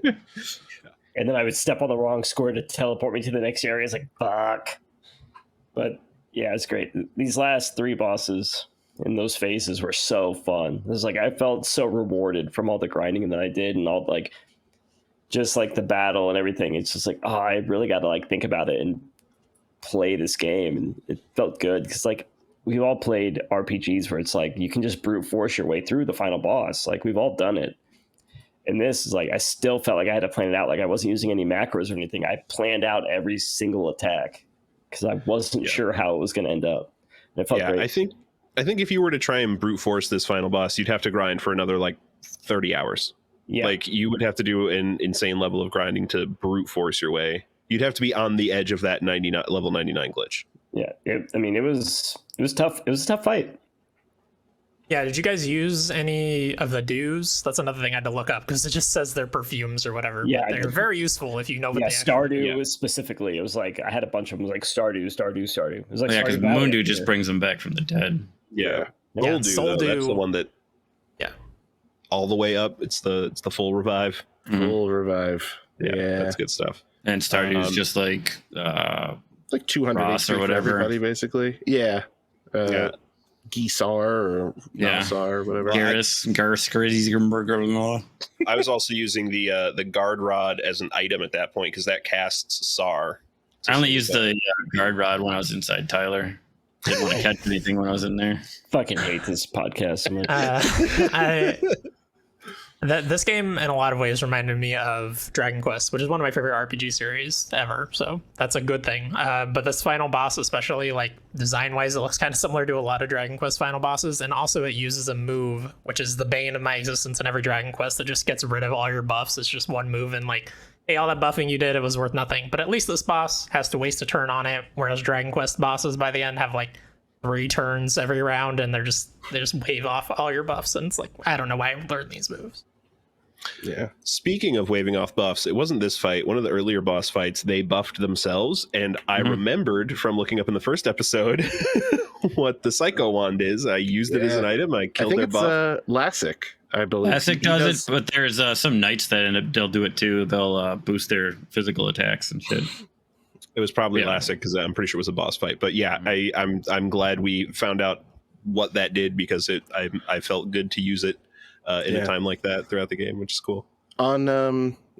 And then I would step on the wrong square to teleport me to the next area. It's like fuck. But yeah, it's great. These last 3 bosses in those phases were so fun. It was like I felt so rewarded from all the grinding that I did and all like just like the battle and everything. It's just like, oh, I really got to like think about it and play this game, and it felt good because like we've all played RPGs where it's like you can just brute force your way through the final boss. Like we've all done it. And this is like I still felt like I had to plan it out. Like I wasn't using any macros or anything. I planned out every single attack because I wasn't sure how it was going to end up. And it felt great. I think if you were to try and brute force this final boss, you'd have to grind for another like 30 hours. Yeah. Like you would have to do an insane level of grinding to brute force your way. You'd have to be on the edge of that level 99 glitch. Yeah. It was tough. It was a tough fight. Yeah, did you guys use any of the dews? That's another thing I had to look up because it just says they're perfumes or whatever. Yeah, they're very useful if you know what Yeah, they Stardew was specifically. It was like I had a bunch of them. It was like Stardew. It was like because Stardew Valley. Moondew just brings them back from the dead. Yeah. Yeah, Soul Dew, that's the one that all the way up. It's the full revive. Full revive. Yeah, That's good stuff. And Stardew is just like like 200 Ross HP or whatever. for everybody, basically. Yeah. Geesar or Nassar or whatever. I was also using the guard rod as an item at that point because that casts SAR. I only used the guard rod when I was inside Tyler. Didn't want to catch anything when I was in there. Fucking hate this podcast so much. This game in a lot of ways reminded me of Dragon Quest, which is one of my favorite RPG series ever, so that's a good thing. But this final boss especially, like design wise, it looks kind of similar to a lot of Dragon Quest final bosses, and also it uses a move which is the bane of my existence in every Dragon Quest that just gets rid of all your buffs. It's just one move, and like, hey, all that buffing you did, it was worth nothing. But at least this boss has to waste a turn on it, whereas Dragon Quest bosses by the end have like 3 turns every round, and they just wave off all your buffs, and it's like, I don't know why I learned these moves. Yeah. Speaking of waving off buffs, it wasn't this fight. One of the earlier boss fights, they buffed themselves, and I remembered from looking up in the first episode what the Psycho Wand is. I used it as an item. I killed their buff. Lassic, I believe. Lassic does it, but there's some knights that they'll do it too. They'll boost their physical attacks and shit. It was probably Lassic because I'm pretty sure it was a boss fight. But yeah, I'm glad we found out what that did because I felt good to use it in a time like that throughout the game, which is cool. On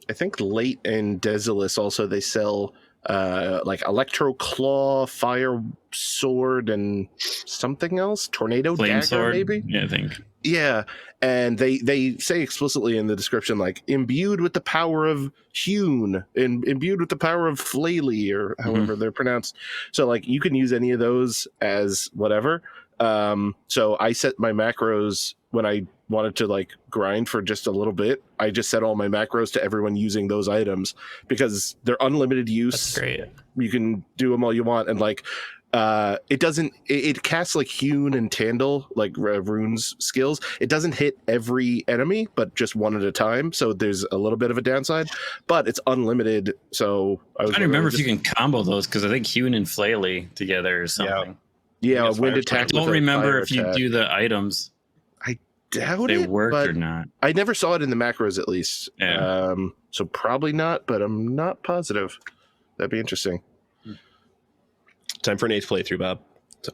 I think late in Desolus also they sell like Electro Claw, Fire Sword, and something else, Tornado Flame Dagger, sword, maybe. Yeah, I think. Yeah, and they say explicitly in the description like imbued with the power of Hewn and imbued with the power of Flaily or however they're pronounced. So like you can use any of those as whatever. So I set my macros when I wanted to like grind for just a little bit. I just set all my macros to everyone using those items because they're unlimited use. That's great. You can do them all you want, and like it casts like Hewn and Tandle, like runes skills. It doesn't hit every enemy, but just one at a time. So there's a little bit of a downside, but it's unlimited. So I was trying to remember if you can combo those because I think Hewn and Flaily together or something. Yeah, wind attack. I don't remember if you do the items. I doubt they it worked but or not. I never saw it in the macros at least. Yeah. So probably not, but I'm not positive. That'd be interesting. Time for an 8th playthrough, Bob. So.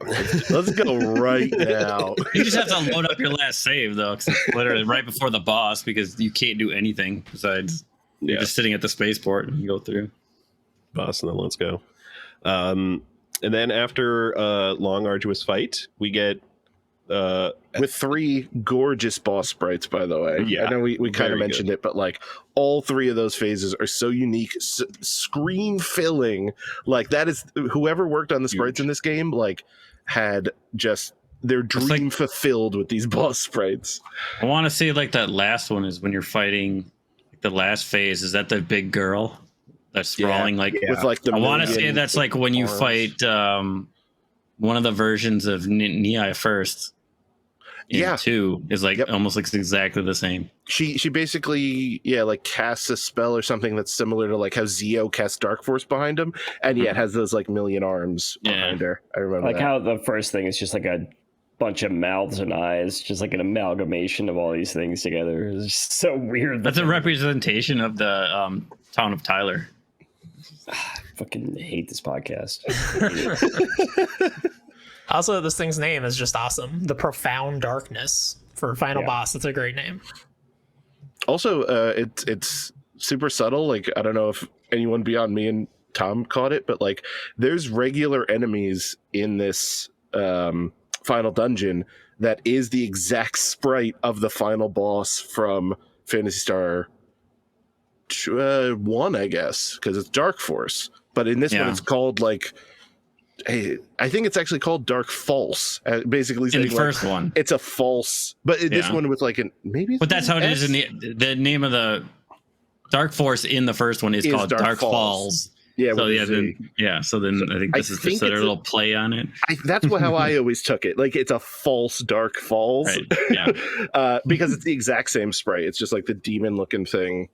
Let's go right now. You just have to load up your last save though, because it's literally right before the boss because you can't do anything besides you're just sitting at the spaceport and you go through. Boss, and then let's go. And then after a long, arduous fight, we get with 3 gorgeous boss sprites, by the way. Yeah, I know we kind of mentioned it, but like all 3 of those phases are so unique, screen filling. Like that is whoever worked on the sprites in this game, like had just their dream fulfilled with these boss sprites. I want to say like that last one is when you're fighting the last phase. Is that the big girl that's sprawling with like the I want to say that's like when you fight one of the versions of Nihai first. In 2 is like almost looks exactly the same. She basically like casts a spell or something that's similar to like how Zio casts Dark Force behind him, and it has those like million arms behind her. I remember like how the first thing is just like a bunch of mouths and eyes, just like an amalgamation of all these things together. It's just so weird. That's a representation of the town of Tyler. I fucking hate this podcast. Also, this thing's name is just awesome. The Profound Darkness for final boss. It's a great name. Also, it's super subtle. Like, I don't know if anyone beyond me and Tom caught it, but like there's regular enemies in this final dungeon that is the exact sprite of the final boss from Phantasy Star 1, I guess, because it's Dark Force. But in this one, it's called like, hey, I think it's actually called Dark False. Basically, In the saying, first like, one, it's a false. But in this one with like an maybe. It's but that's how it is S? in the name of the Dark Force in the first one is called Dark Falls. Yeah, So with a Z. so then I think this is just a little play on it. That's how I always took it. Like it's a false Dark Falls, Right. Yeah. because it's the exact same sprite. It's just like the demon-looking thing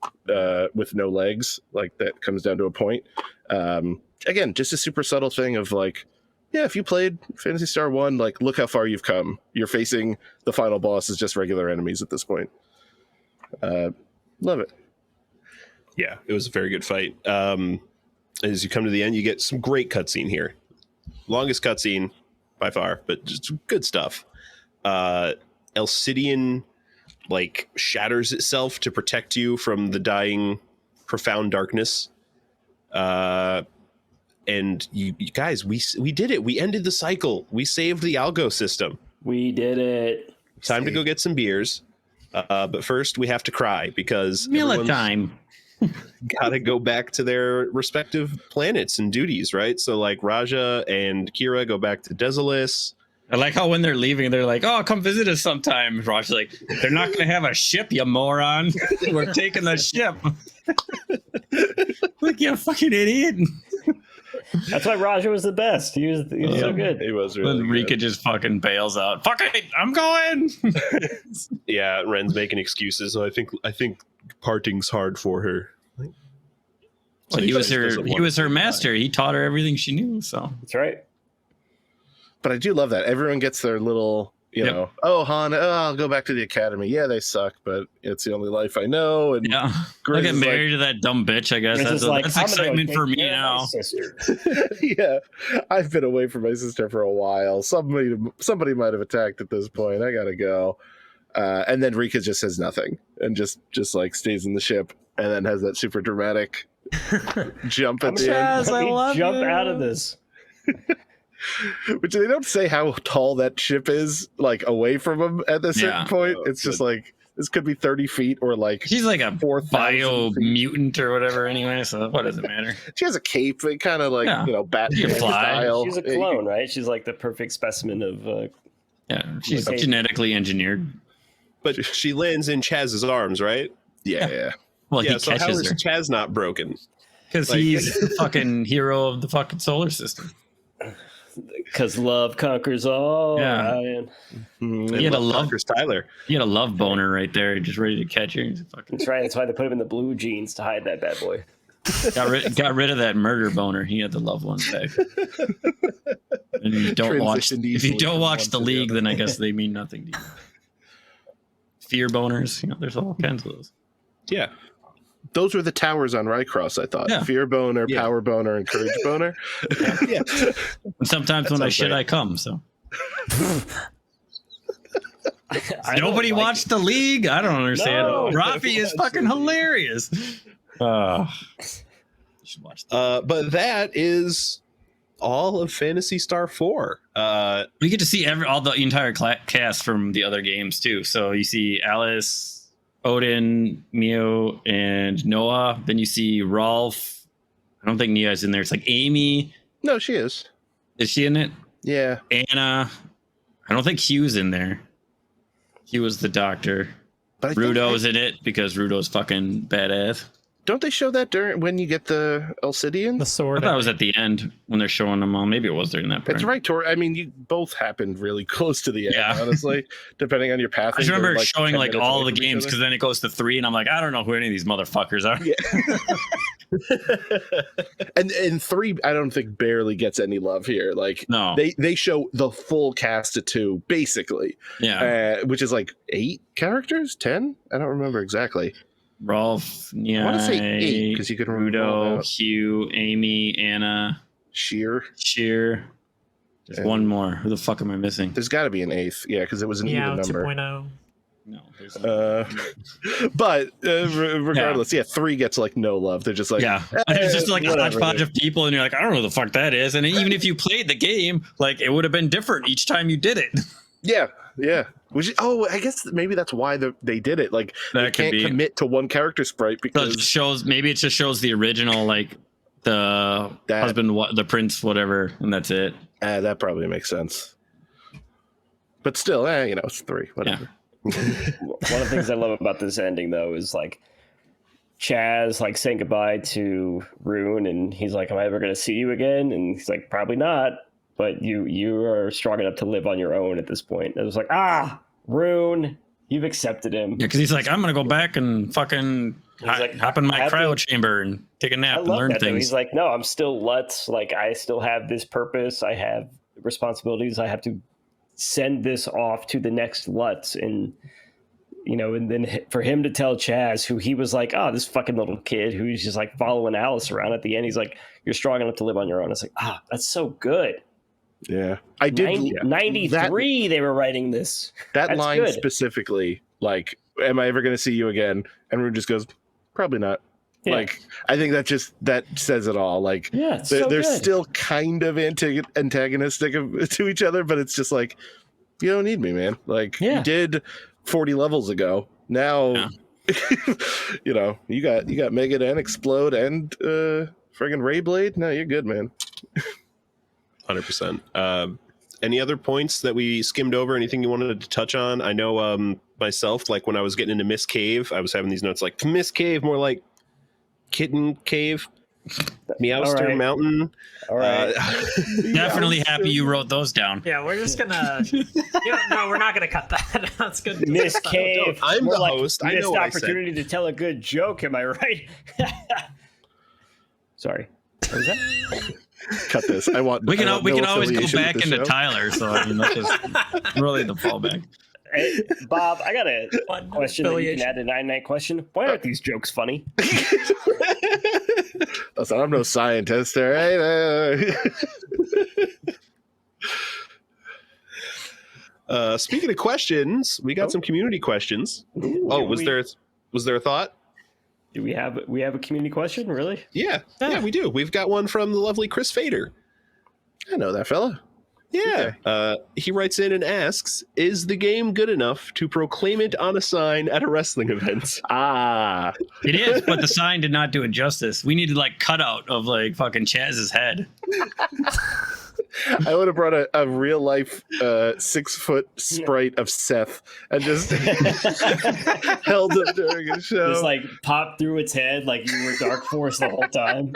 with no legs, like that comes down to a point. Again, just a super subtle thing of like, yeah, if you played Phantasy Star 1, like look how far you've come. You're facing the final boss as just regular enemies at this point. Love it. Yeah, it was a very good fight. As you come to the end, you get some great cutscene here. Longest cutscene by far, but just good stuff. Alcidian like shatters itself to protect you from the dying profound darkness. And you guys, we did it. We ended the cycle. We saved the algo system. We did it. Time to go get some beers. But first we have to cry because Meal time. gotta go back to their respective planets and duties, right? So like Raja and Kira go back to Desolis. I like how when they're leaving, they're like, "Oh, come visit us sometime." Roger's like, "They're not going to have a ship, you moron. We're taking the ship." Like, you fucking idiot. That's why Raja was the best. He was so good. It was really Then Rika good. just fucking bails out. Fuck it, I'm going. Yeah, Ren's making excuses. So I think parting's hard for her. Well, he was her master. He taught her everything she knew. So That's right. But I do love that everyone gets their little, you know, oh Han, I'll go back to the academy. Yeah, they suck, but it's the only life I know. And yeah, Grizz I get is married to that dumb bitch. I guess Grizz is like, that's "I'm gonna go excitement take for me care of my now. sister." yeah, I've been away from my sister for a while. Somebody might have attacked at this point. I gotta go. And then Rika just says nothing and just like stays in the ship and then has that super dramatic jump at the end. Let me jump out of this. Which they don't say how tall that ship is, like away from him at a certain point. It's just like this could be 30 feet or like She's like a 4,000 bio feet. mutant or whatever anyway, so what does it matter? She has a cape, kind of like Batman You can fly. style. She's a clone, right? She's like the perfect specimen of. Yeah, she's Okay. genetically engineered. But she lands in Chaz's arms, right? Yeah. Well, Yeah, he so how catches is her Chaz not broken? because like- he's the fucking hero of the fucking solar system. Because love conquers all. Yeah. Ryan. Mm, He had a Love love, conquers Tyler. he had a love boner right there, just ready to catch her. He's fucking That's right. That's why they put him in the blue jeans to hide that bad boy. got rid of that murder boner. He had the love one back. And you don't watch. Transitioned If you easily don't from watch one the to the league, other. then I guess they mean nothing to you. Fear boners, there's all kinds of those. Yeah. Those were the towers on Rycross, I thought. Yeah. Fear boner, Yeah. power boner, and courage boner. Yeah. And sometimes when I sounds shit, right. I come. So I don't nobody like watched the league. I don't understand. No. Rafi is fucking hilarious. You should watch that. But that is all of Phantasy Star 4. We get to see all the entire cast from the other games too. So you see Alice, Odin, Mio, and Noah. Then you see Rolf. I don't think Nia's in there. It's like Amy. No, she is. Is she in it? Yeah. Anna. I don't think Hugh's in there. Hugh was the doctor. But I think Rudo's in it because Rudo's fucking badass. don't they show that during when you get the Alcidian? The I sword. thought it was at the end when they're showing them all. Maybe it was during that part. It's right, Tor. I mean, you both happened really close to the end, Yeah. honestly, depending on your path. I just remember showing like all the games because then it goes to 3 and I'm like, I don't know who any of these motherfuckers are. Yeah. and 3, I don't think barely gets any love here. Like No. they show the full cast of 2 basically, Yeah. which is like 8 characters, 10. I don't remember exactly. Rolf, I want to say 8 because you could remember all Rudo, that. Hugh, Amy, Anna, Sheer. Sheer. There's And- one more. Who the fuck am I missing? There's got to be an 8th, yeah, because it was an Yeah, even number. 2.0. No, there's But regardless, 3 gets like no love. They're just like, yeah. And it's just like a whatever, hodgepodge dude. of people, and you're like, I don't know what the fuck that is. And even if you played the game, like it would have been different each time you did it. Yeah. Which I guess maybe that's why they did it. Like they That could can't be. commit to one character sprite So it because just shows, maybe it just shows the original, like the husband, the prince, whatever, and that's it. that probably makes sense. But still, it's 3, whatever. One of the things I love about this ending, though, is like Chaz like saying goodbye to Rune, and he's like, "Am I ever going to see you again?" And he's like, "Probably not, but you are strong enough to live on your own at this point." And it was like, Rune, you've accepted him. Yeah, because he's like, I'm gonna go back and fucking hop in my cryo chamber and take a nap and learn things. He's like, no, I'm still Lutz. Like, I still have this purpose. I have responsibilities. I have to send this off to the next Lutz. And, and then for him to tell Chaz, who he was like, this fucking little kid who's just like following Alice around at the end. He's like, you're strong enough to live on your own. It's like, that's so good. Yeah. I did 93 they were writing this. That's line good. Specifically, like, am I ever going to see you again? And Rune just goes, probably not. Yeah. Like, I think that says it all. Like, they're good. Still kind of antagonistic to each other, but it's just like, you don't need me, man. Like, you did 40 levels ago. Now, you got Megan and Explode and friggin' Rayblade. No, you're good, man. 100%. Any other points that we skimmed over? Anything you wanted to touch on? I know myself, like when I was getting into Miss Cave, I was having these notes like Miss Cave, more like Kitten Cave, Meowster Mountain. All right. Definitely happy you wrote those down. Yeah, we're just gonna. No, we're not gonna cut that. That's good. Miss Cave. I'm the host. I know what I said. Missed opportunity to tell a good joke. Am I right? Sorry. What was that? Cut this. We can always go back into show. Tyler. So I mean, that's just really the fallback. Hey, Bob, I got a question that you can add a 9-night question. Why aren't these jokes funny? Listen, I'm no scientist, all right? Speaking of questions, we got some community questions. Was there a thought? Do we have a community question? Really? Yeah, we do. We've got one from the lovely Chris Fader. I know that fella. Yeah. Okay. He writes in and asks, is the game good enough to proclaim it on a sign at a wrestling event? It is, but the sign did not do it justice. We needed like cutout of like fucking Chaz's head. I would have brought a real life 6-foot sprite of Seth and just held him during a show. Just like popped through its head like you were Dark Force the whole time.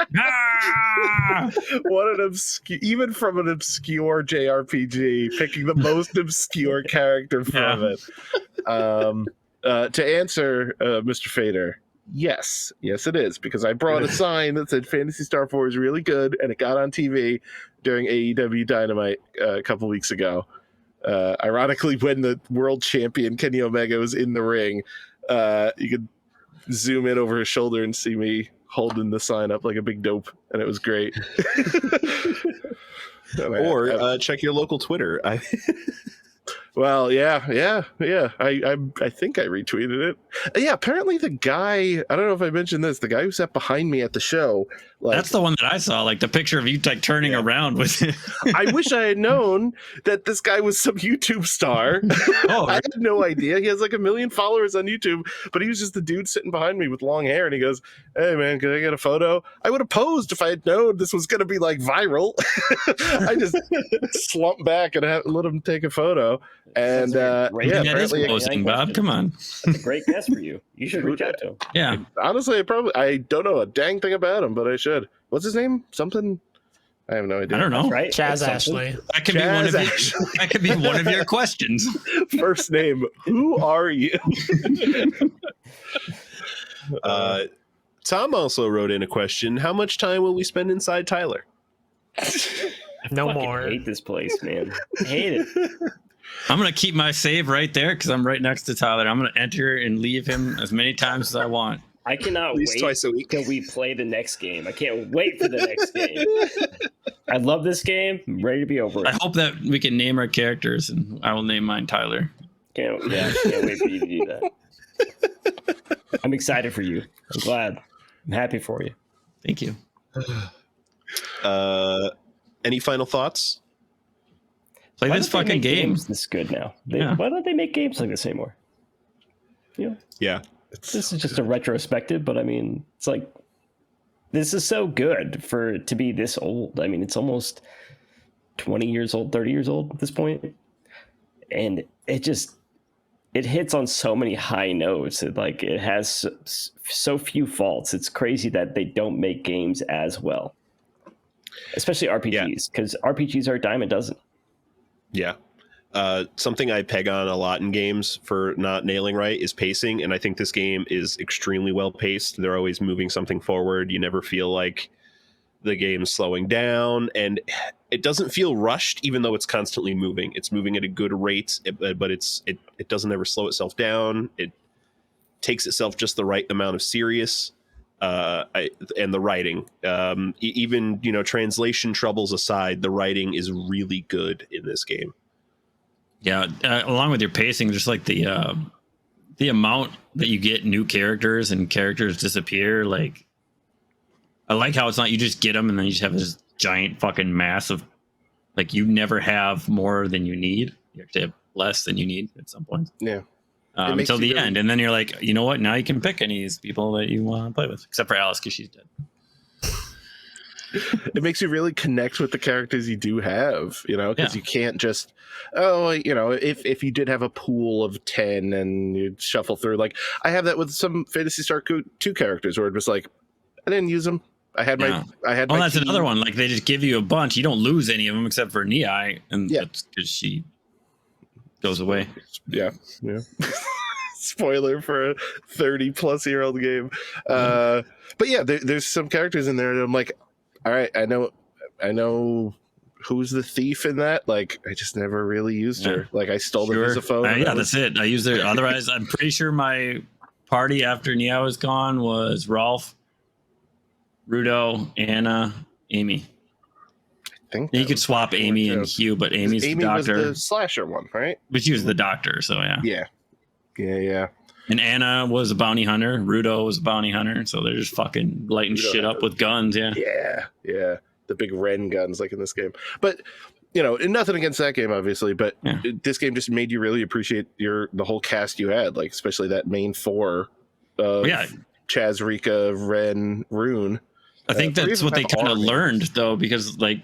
What an even from an obscure JRPG, picking the most obscure character from it. To answer Mr. Fader, yes, it is, because I brought a sign that said Phantasy Star 4 is really good, and it got on TV during AEW Dynamite a couple weeks ago. Ironically, when the world champion Kenny Omega was in the ring, you could zoom in over his shoulder and see me holding the sign up like a big dope, and it was great. Or check your local Twitter. Well, yeah. I think I retweeted it. Yeah, apparently the guy, I don't know if I mentioned this, the guy who sat behind me at the show. Like, that's the one that I saw, like the picture of you like turning around with it. I wish I had known that this guy was some YouTube star. I had no idea. He has like 1 million followers on YouTube, but he was just the dude sitting behind me with long hair, and he goes, "Hey man, can I get a photo?" I would have posed if I had known this was going to be like viral. I just slumped back and let him take a photo. And that is posing, Bob. Come on, that's a great guess for you. You should reach out to him. Yeah, honestly, I don't know a dang thing about him, but I should. What's his name? Something. I have no idea. I don't know. That's right, Chaz Ashley. That could be one of that could be one of your questions. First name. Who are you? Tom also wrote in a question. How much time will we spend inside Tyler? No I more. hate this place, man. I hate it. I'm going to keep my save right there because I'm right next to Tyler. I'm going to enter and leave him as many times as I want. I cannot wait twice a week till we play the next game. I can't wait for the next game. I love this game. I'm ready to be over it. I hope that we can name our characters, and I will name mine Tyler. Can't wait for you to do that. I'm excited for you. I'm glad. I'm happy for you. Thank you. Any final thoughts? Play Why this don't they fucking make game. games this good now? Yeah. Why don't they make games like this anymore? You know, Yeah. this is just a retrospective, but I mean, it's like this is so good for it to be this old. I mean, it's almost 20 years old, 30 years old at this point, and it hits on so many high notes. It has so few faults. It's crazy that they don't make games as well, especially RPGs, because RPGs are a dime a dozen. Yeah. Something I peg on a lot in games for not nailing right is pacing, and I think this game is extremely well paced. They're always moving something forward. You never feel like the game's slowing down, and it doesn't feel rushed, even though it's constantly moving. It's moving at a good rate, but it doesn't ever slow itself down. It takes itself just the right amount of serious. And the writing, even translation troubles aside, the writing is really good in this game. Yeah, along with your pacing, just like the amount that you get new characters and characters disappear. Like, I like how it's not you just get them and then you just have this giant fucking mass of, like, you never have more than you need. You actually have less than you need at some point. Yeah. Until the end, and then you're like, you know what? Now you can pick any of these people that you want to play with, except for Alice because she's dead. It makes you really connect with the characters you do have, because you can't just, if you did have a pool of 10 and you shuffle through, like I have that with some Phantasy Star 2 characters where it was like, I didn't use them. I had my that's team. Another one. Like, they just give you a bunch. You don't lose any of them except for Niai, and that's because she goes away. Yeah. Spoiler for a 30-plus-year-old game. But yeah, there's some characters in there that I'm like, all right, I know who's the thief in that. Like, I just never really used her. Like, I stole the Visiphone. That's it. I used her. Otherwise, I'm pretty sure my party after Nia was gone was Rolf, Rudo, Anna, Amy. I think you could swap Amy and Hugh, but Amy's the doctor. Was the slasher one, right? But she was the doctor, so yeah. Yeah. And Anna was a bounty hunter. Rudo was a bounty hunter. So they're just fucking lighting shit up with guns. Yeah. The big Ren guns like in this game. But, nothing against that game, obviously. But this game just made you really appreciate the whole cast you had, like especially that main four of Chaz, Rika, Ren, Rune. I think that's what they kind of learned, though, because like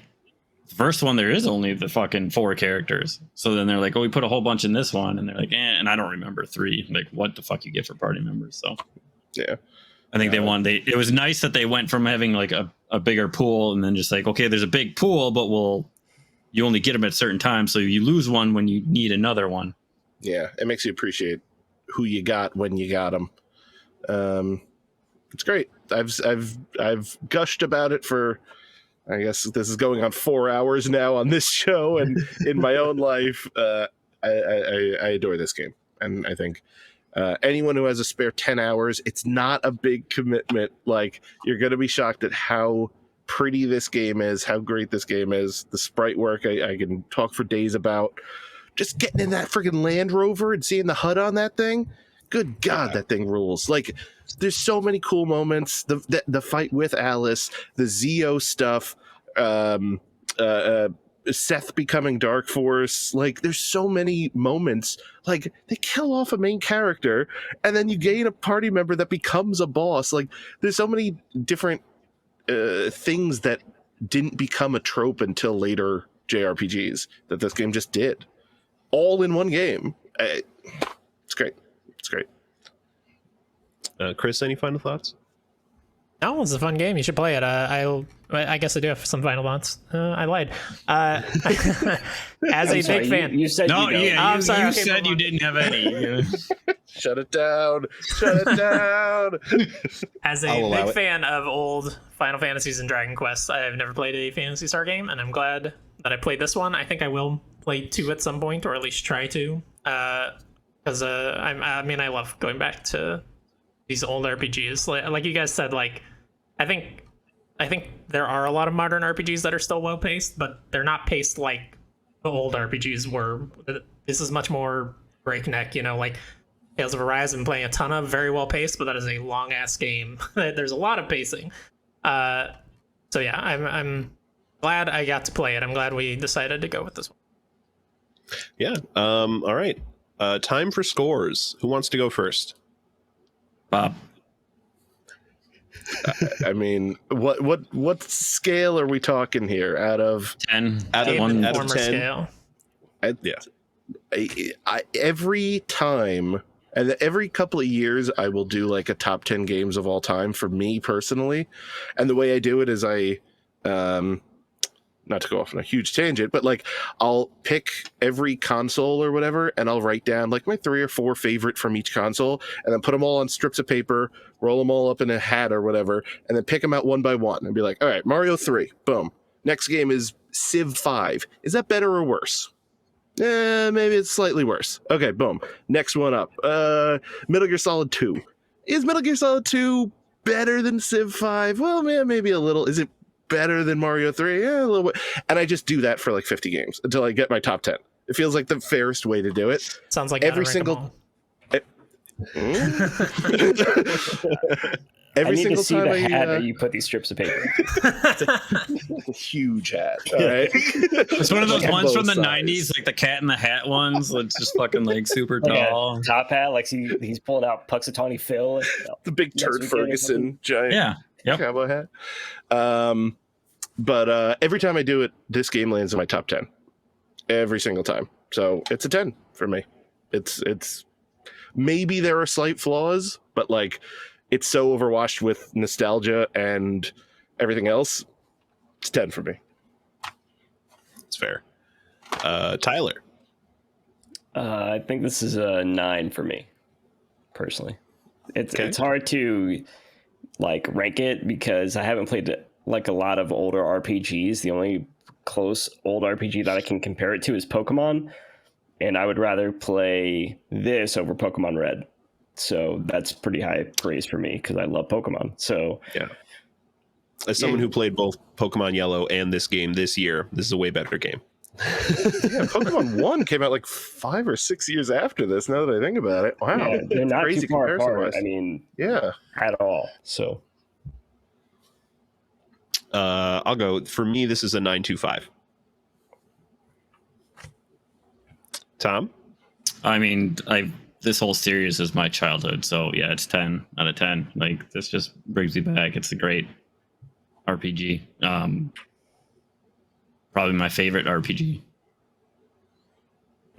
the first one, there is only the fucking 4 characters. So then they're like, oh, we put a whole bunch in this one. And they're like, and I don't remember 3. Like, what the fuck you get for party members? So, yeah. I think it was nice that they went from having like a bigger pool and then just like, okay, there's a big pool, but you only get them at certain times. So you lose one when you need another one. Yeah. It makes you appreciate who you got when you got them. It's great. I've gushed about it for, I guess this is going on 4 hours now on this show, and in my own life, I adore this game, and I think anyone who has a spare 10 hours, it's not a big commitment. Like, you're gonna be shocked at how pretty this game is, how great this game is. The sprite work I can talk for days about. Just getting in that freaking Land Rover and seeing the HUD on that thing. Good God, that thing rules. Like, there's so many cool moments. The fight with Alice, the Zeo stuff, Seth becoming Dark Force. Like, there's so many moments. Like, they kill off a main character, and then you gain a party member that becomes a boss. Like, there's so many different things that didn't become a trope until later JRPGs that this game just did. All in one game. It's great. It's great. Chris, any final thoughts? No, it's a fun game. You should play it. I guess I do have some final thoughts. I lied. As a big fan, you said no, you yeah, I'm sorry. you Okay, said you didn't have any. Shut it down. Shut it down. As a big fan of old Final Fantasies and Dragon Quest, I have never played a Phantasy Star game, and I'm glad that I played this one. I think I will play 2 at some point, or at least try to. Because I love going back to these old RPGs. Like you guys said, like I think there are a lot of modern RPGs that are still well paced, but they're not paced like the old RPGs were. This is much more breakneck. Like Tales of Arise, I've been playing a ton of, very well paced, but that is a long ass game. There's a lot of pacing. So yeah, I'm glad I got to play it. I'm glad we decided to go with this one. Yeah. All right. Time for scores. Who wants to go first? Bob. I mean, what scale are we talking here? Out of 10. Out of Game 1 out of Informer 10. scale. Every time, and every couple of years, I will do like a top 10 games of all time for me personally. And the way I do it is not to go off on a huge tangent, but like I'll pick every console or whatever, and I'll write down like my 3 or 4 favorite from each console, and then put them all on strips of paper, roll them all up in a hat or whatever, and then pick them out one by one and be like, all right, Mario 3, boom. Next game is Civ 5. Is that better or worse? Maybe it's slightly worse. Okay, boom. Next one up. Metal Gear Solid 2. Is Metal Gear Solid 2 better than Civ 5? Well, man, maybe a little. Is it better than Mario 3? Yeah, a little bit. And I just do that for like 50 games until I get my top 10. It feels like the fairest way to do it. Sounds like every single every I need single to see time the hat that you put these strips of paper. huge hat. All right. It's one of those Like ones from the both 90s, sides. like the Cat in the Hat ones. It's just fucking like super Like tall. a top hat, like he's pulling out Puxatawny Phil. The big Next Turd weekend or Ferguson giant Yeah. Yep. cowboy hat. But every time I do it, this game lands in my top 10 every single time. So it's a 10 for me. It's maybe there are slight flaws, but like it's so overwashed with nostalgia and everything else. It's 10 for me. It's fair. Tyler. I think this is a 9 for me, personally. It's hard to like rank it because I haven't played like a lot of older RPGs. The only close old RPG that I can compare it to is Pokemon, and I would rather play this over Pokemon Red. So that's pretty high praise for me because I love Pokemon. So Yeah. As someone who played both Pokemon Yellow and this game this year, this is a way better game. Yeah, Pokemon 1 came out like 5 or 6 years after this, now that I think about it. Wow. yeah, they're not Crazy too far apart. comparison-wise. I mean, Yeah. at all. So I'll go. For me, this is a 925. Tom? I mean, this whole series is my childhood, so yeah, it's 10 out of 10. Like this just brings me back. It's a great RPG. Probably my favorite RPG.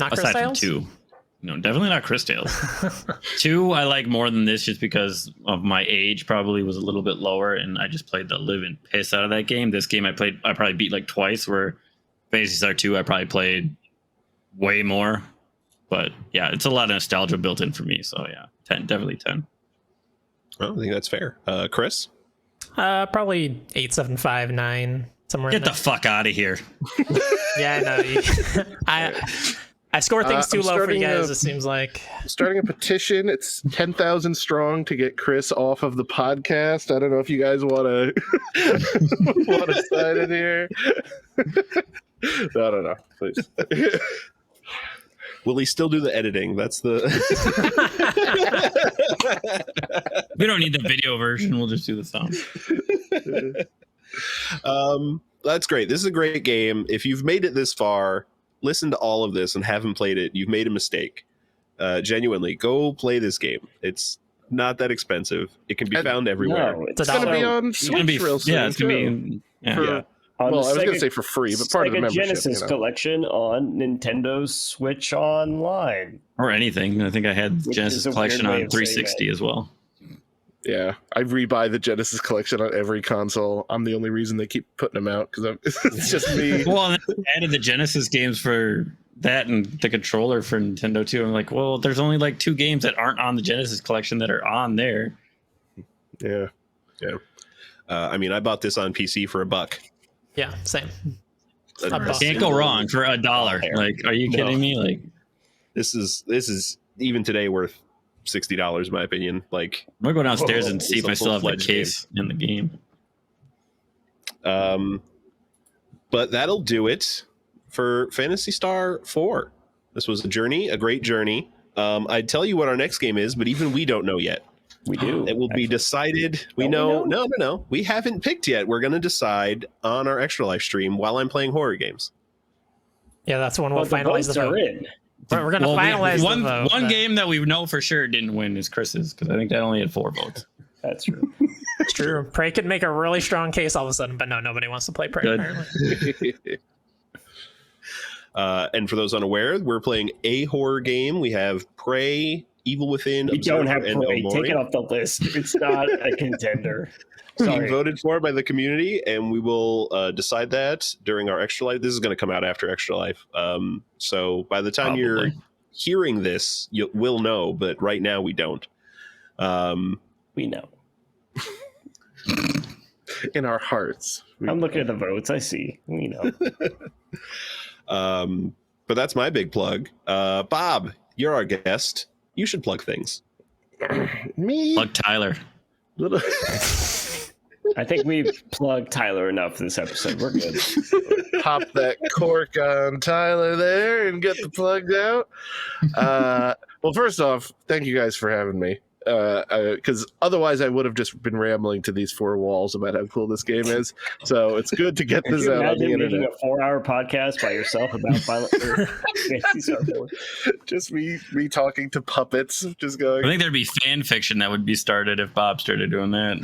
Not Chris Aside from Tales? 2. No, definitely not Chris Tales. 2 I like more than this just because of my age probably was a little bit lower, and I just played the living piss out of that game. This game I probably beat like twice, where Phantasy Star 2 I probably played way more. But yeah, it's a lot of nostalgia built in for me. So yeah, 10, definitely 10. Well, I think that's fair. Chris? Probably 8.75, 9, somewhere Get in the there. fuck out of here. Yeah, I know. I score things too I'm low for you starting guys, a- it seems like. Starting a petition. It's 10,000 strong to get Chris off of the podcast. I don't know if you guys want to sign it here. No, please. Will he still do the editing? That's the... We don't need the video version. We'll just do the sound. That's great. This is a great game. If you've made it this far, listen to all of this and haven't played it, you've made a mistake. Genuinely, go play this game. It's not that expensive. It can be found everywhere. no, It's a It's going to be dollar. on It's gonna be Switch real soon. yeah. It's gonna too. be yeah. For- Yeah. on Well, the I was going to Sega- say for free, but part of the Sega membership. Genesis collection on Nintendo Switch Online. Or anything. I think I had Which Genesis is a weird collection way on of saying 360 as well. Yeah, I rebuy the Genesis collection on every console. I'm the only reason they keep putting them out because it's just me. Well, and then they added the Genesis games for that and the controller for Nintendo too. I'm like, well, there's only like 2 games that aren't on the Genesis collection that are on there. Yeah. I mean, I bought this on PC for $1. Yeah, same. A buck. Can't go wrong for $1. Like, are you kidding me? Like, This is even today worth $60 in my opinion. Like, I'm gonna go downstairs and see It's if a I still have the full-fledged case in the game. but that'll do it for Phantasy Star 4. This was a journey, a great journey. I'd tell you what our next game is, but even we don't know yet. We do. It will be decided. We Don't know. we know? No. We haven't picked yet. We're going to decide on our Extra Life stream while I'm playing horror games. Yeah, that's when we'll Well, the finalize votes the are vote. in. We're going to Well, finalize one the vote. one game that we know for sure didn't win is Chris's, because I think that only had 4 votes. That's true. It's true. Prey could make a really strong case all of a sudden, but no, nobody wants to play Prey. Good. Apparently. And for those unaware, we're playing a horror game. We have Prey, Evil Within, We don't have Observer, and Prey. Omori. Take it off the list. It's not a contender. Being Sorry. voted for by the community, and we will decide that during our Extra Life. This is going to come out after Extra Life. So by the time you're Probably. hearing this, you will know, but right now we don't. We know. In our hearts. I'm looking at the votes. I see. We know. But that's my big plug. Bob, you're our guest. You should plug things. Me? Plug Tyler. Little... I think we've plugged Tyler enough this episode. We're good. Pop that cork on Tyler there and get the plugs out. Well, first off, thank you guys for having me. Because otherwise I would have just been rambling to these 4 walls about how cool this game is. So it's good to get Could this you out on the imagine making internet. a 4-hour podcast by yourself about Phantasy Star 4? Just me talking to puppets, just I going. think there'd be fan fiction that would be started if Bob started doing that.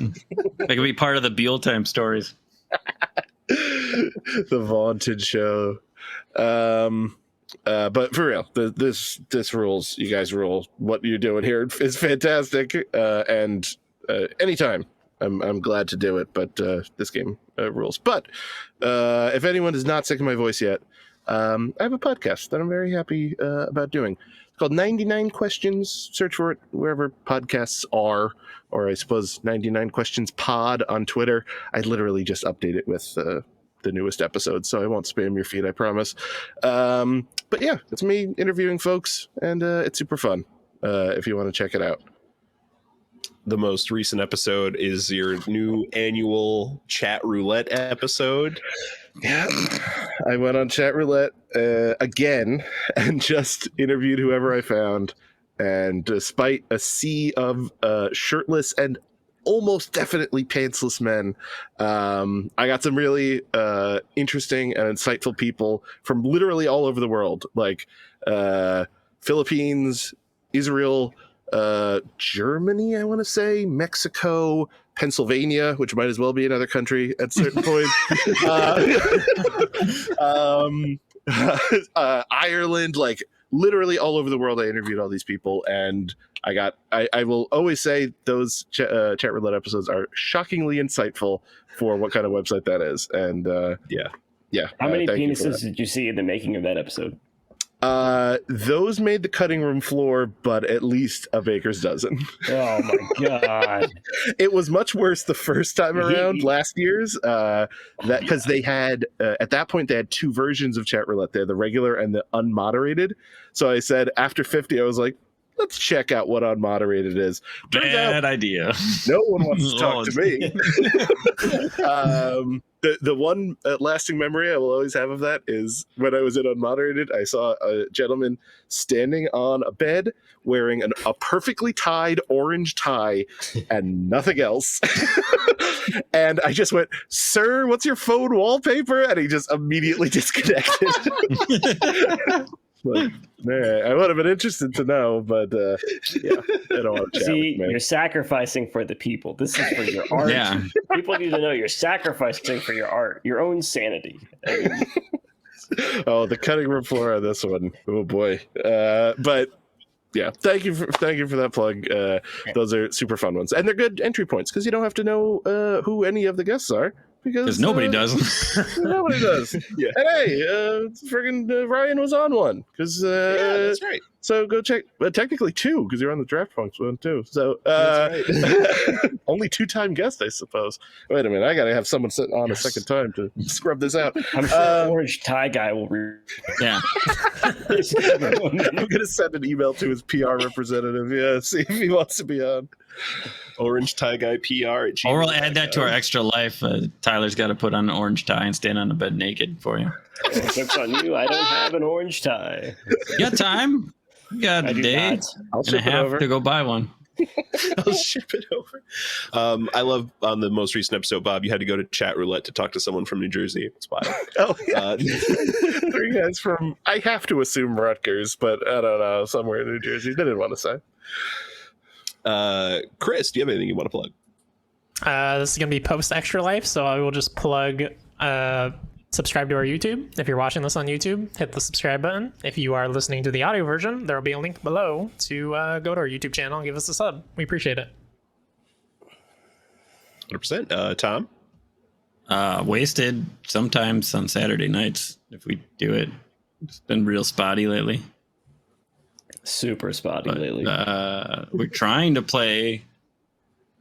That could be part of the Buell time stories. The vaunted show. But for real, this rules. You guys rule. What you're doing here is fantastic. And anytime, I'm glad to do it. But this game rules. But if anyone is not sick of my voice yet, I have a podcast that I'm very happy about doing. It's called 99 Questions. Search for it wherever podcasts are, or I suppose 99 Questions Pod on Twitter. I literally just update it with the newest episode, so I won't spam your feed, I promise. But yeah, it's me interviewing folks, and it's super fun if you want to check it out. The most recent episode is your new annual chat roulette episode. Yeah, I went on chat roulette again and just interviewed whoever I found. And despite a sea of shirtless and almost definitely pantsless men, I got some really interesting and insightful people from literally all over the world, like Philippines, Israel, Germany, I want to say, Mexico, Pennsylvania, which might as well be another country at certain points, Ireland, like literally all over the world. I interviewed all these people, and I will always say those chat roulette episodes are shockingly insightful for what kind of website that is. And yeah. How many thank you for penises did you see in the making of that episode? Those made the cutting room floor, but at least a baker's dozen. Oh my god! It was much worse the first time around, last year's. That because they had at that point they had 2 versions of chat roulette. They had the regular and the unmoderated. So I said after 50, I was like, let's check out what unmoderated is. Turns Bad out idea. no one wants to talk to me. The one lasting memory I will always have of that is when I was in unmoderated, I saw a gentleman standing on a bed wearing a perfectly tied orange tie and nothing else. And I just went, "Sir, what's your phone wallpaper?" And he just immediately disconnected. Like, man, I would have been interested to know, but yeah, I don't want to chat See, with me. you're sacrificing for the people. This is for your art. Yeah. People need to know you're sacrificing for your art, your own sanity. Oh, the cutting room floor on this one. Oh boy. But yeah, thank you for that plug. Those are super fun ones, and they're good entry points because you don't have to know who any of the guests are because Nobody does. Nobody does. Yeah. And hey, friggin' Ryan was on one because Yeah, that's right. So go check. Technically 2 because you're on the Draft Punks one too. So That's right. only 2-time guest, I suppose. Wait a minute, I gotta have someone sit on a second time to scrub this out. I'm sure Orange Tie Guy will read. Yeah. I'm gonna send an email to his PR representative. Yeah, see if he wants to be on. Orange Tie Guy PR at Or we'll add that to our extra life. Tyler's got to put on an orange tie and stand on the bed naked for you. Jokes on you. I don't have an orange tie. You got time? You got I a do day not. I'll and a ship it half over. to go buy one. I'll ship it over. I love on the most recent episode, Bob, you had to go to chat roulette to talk to someone from New Jersey. It's wild. Oh, yeah. 3 guys from, I have to assume Rutgers, but I don't know, somewhere in New Jersey. They didn't want to say. Chris, do you have anything you want to plug? This is going to be post Extra Life, so I will just plug subscribe to our YouTube. If you're watching this on YouTube, hit the subscribe button. If you are listening to the audio version, there will be a link below to go to our YouTube channel and give us a sub. We appreciate it. 100%. Tom? Wasted sometimes on Saturday nights if we do it. It's been real spotty lately. Super spotty But, lately. we're trying to play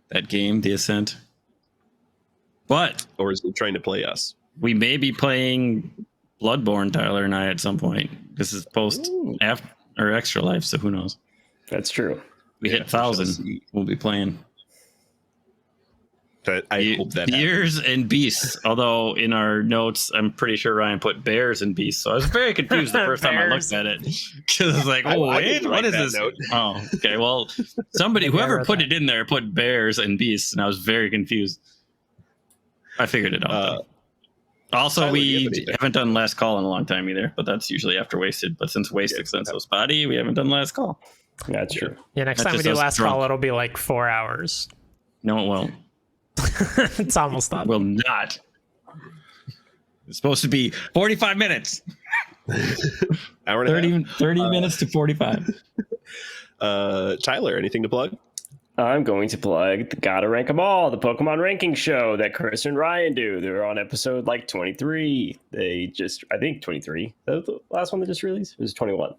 that game, The Ascent. But Or is it trying to play us? we may be playing Bloodborne, Tyler and I, at some point. This is post after or Extra Life, so who knows? That's true. We hit we shall 1,000. see. We'll be playing I hope that happens. Beers and Beasts. Although in our notes, I'm pretty sure Ryan put Bears and Beasts. So I was very confused the first time I looked at it. Because I was like, oh, I wait, didn't what write is that this? note. Oh, okay. Well, whoever put it in there put Bears and Beasts, and I was very confused. I figured it out, though. Also, Tyler, do you we have anything? haven't done Last Call in a long time either, but that's usually after Wasted. But since Wasted's been so spotty, we haven't done Last Call. That's true. Yeah, next That's time we just do us last drunk. call, it'll be like 4 hours. No, it won't. It's almost up. Will not. It's supposed to be 45 minutes. Hour and a 30 minutes to 45. half. Tyler, anything to plug? I'm going to plug the Gotta Rank 'Em All, the Pokemon ranking show that Chris and Ryan do. They're on episode like 23. I think 23. That was the last one they just released? It was 21.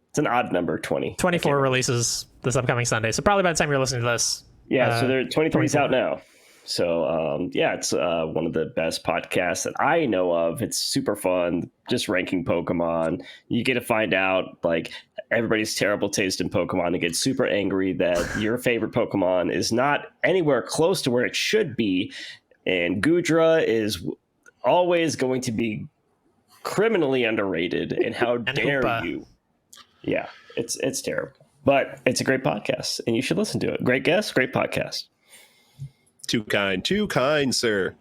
It's an odd number, 20. 24 releases this upcoming Sunday, so probably by the time you're listening to this. Yeah, so they're 23's 24. out now. So, it's one of the best podcasts that I know of. It's super fun, just ranking Pokemon. You get to find out, like, everybody's terrible taste in Pokemon and get super angry that your favorite Pokemon is not anywhere close to where it should be. And Gudra is always going to be criminally underrated. And how dare Hoopa. you? Yeah, it's terrible. But it's a great podcast, and you should listen to it. Great guest, great podcast. Too kind, sir.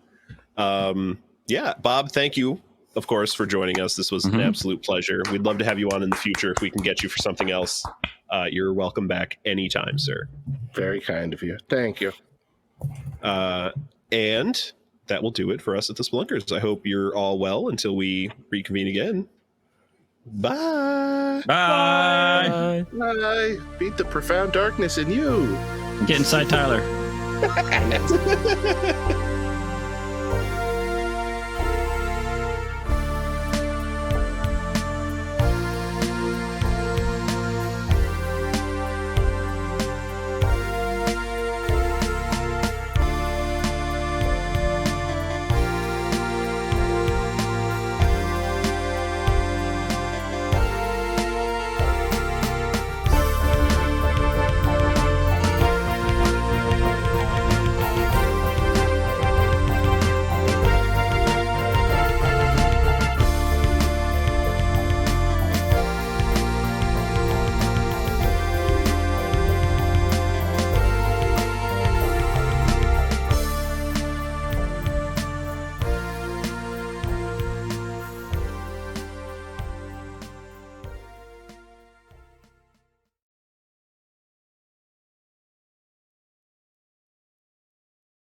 Yeah, Bob, thank you, of course, for joining us. This was an absolute pleasure. We'd love to have you on in the future if we can get you for something else. You're welcome back anytime, sir. Very kind of you. Thank you. And that will do it for us at the Spelunkers. I hope you're all well until we reconvene again. Bye. Bye. Bye. Beat the profound darkness in you. Get inside Tyler.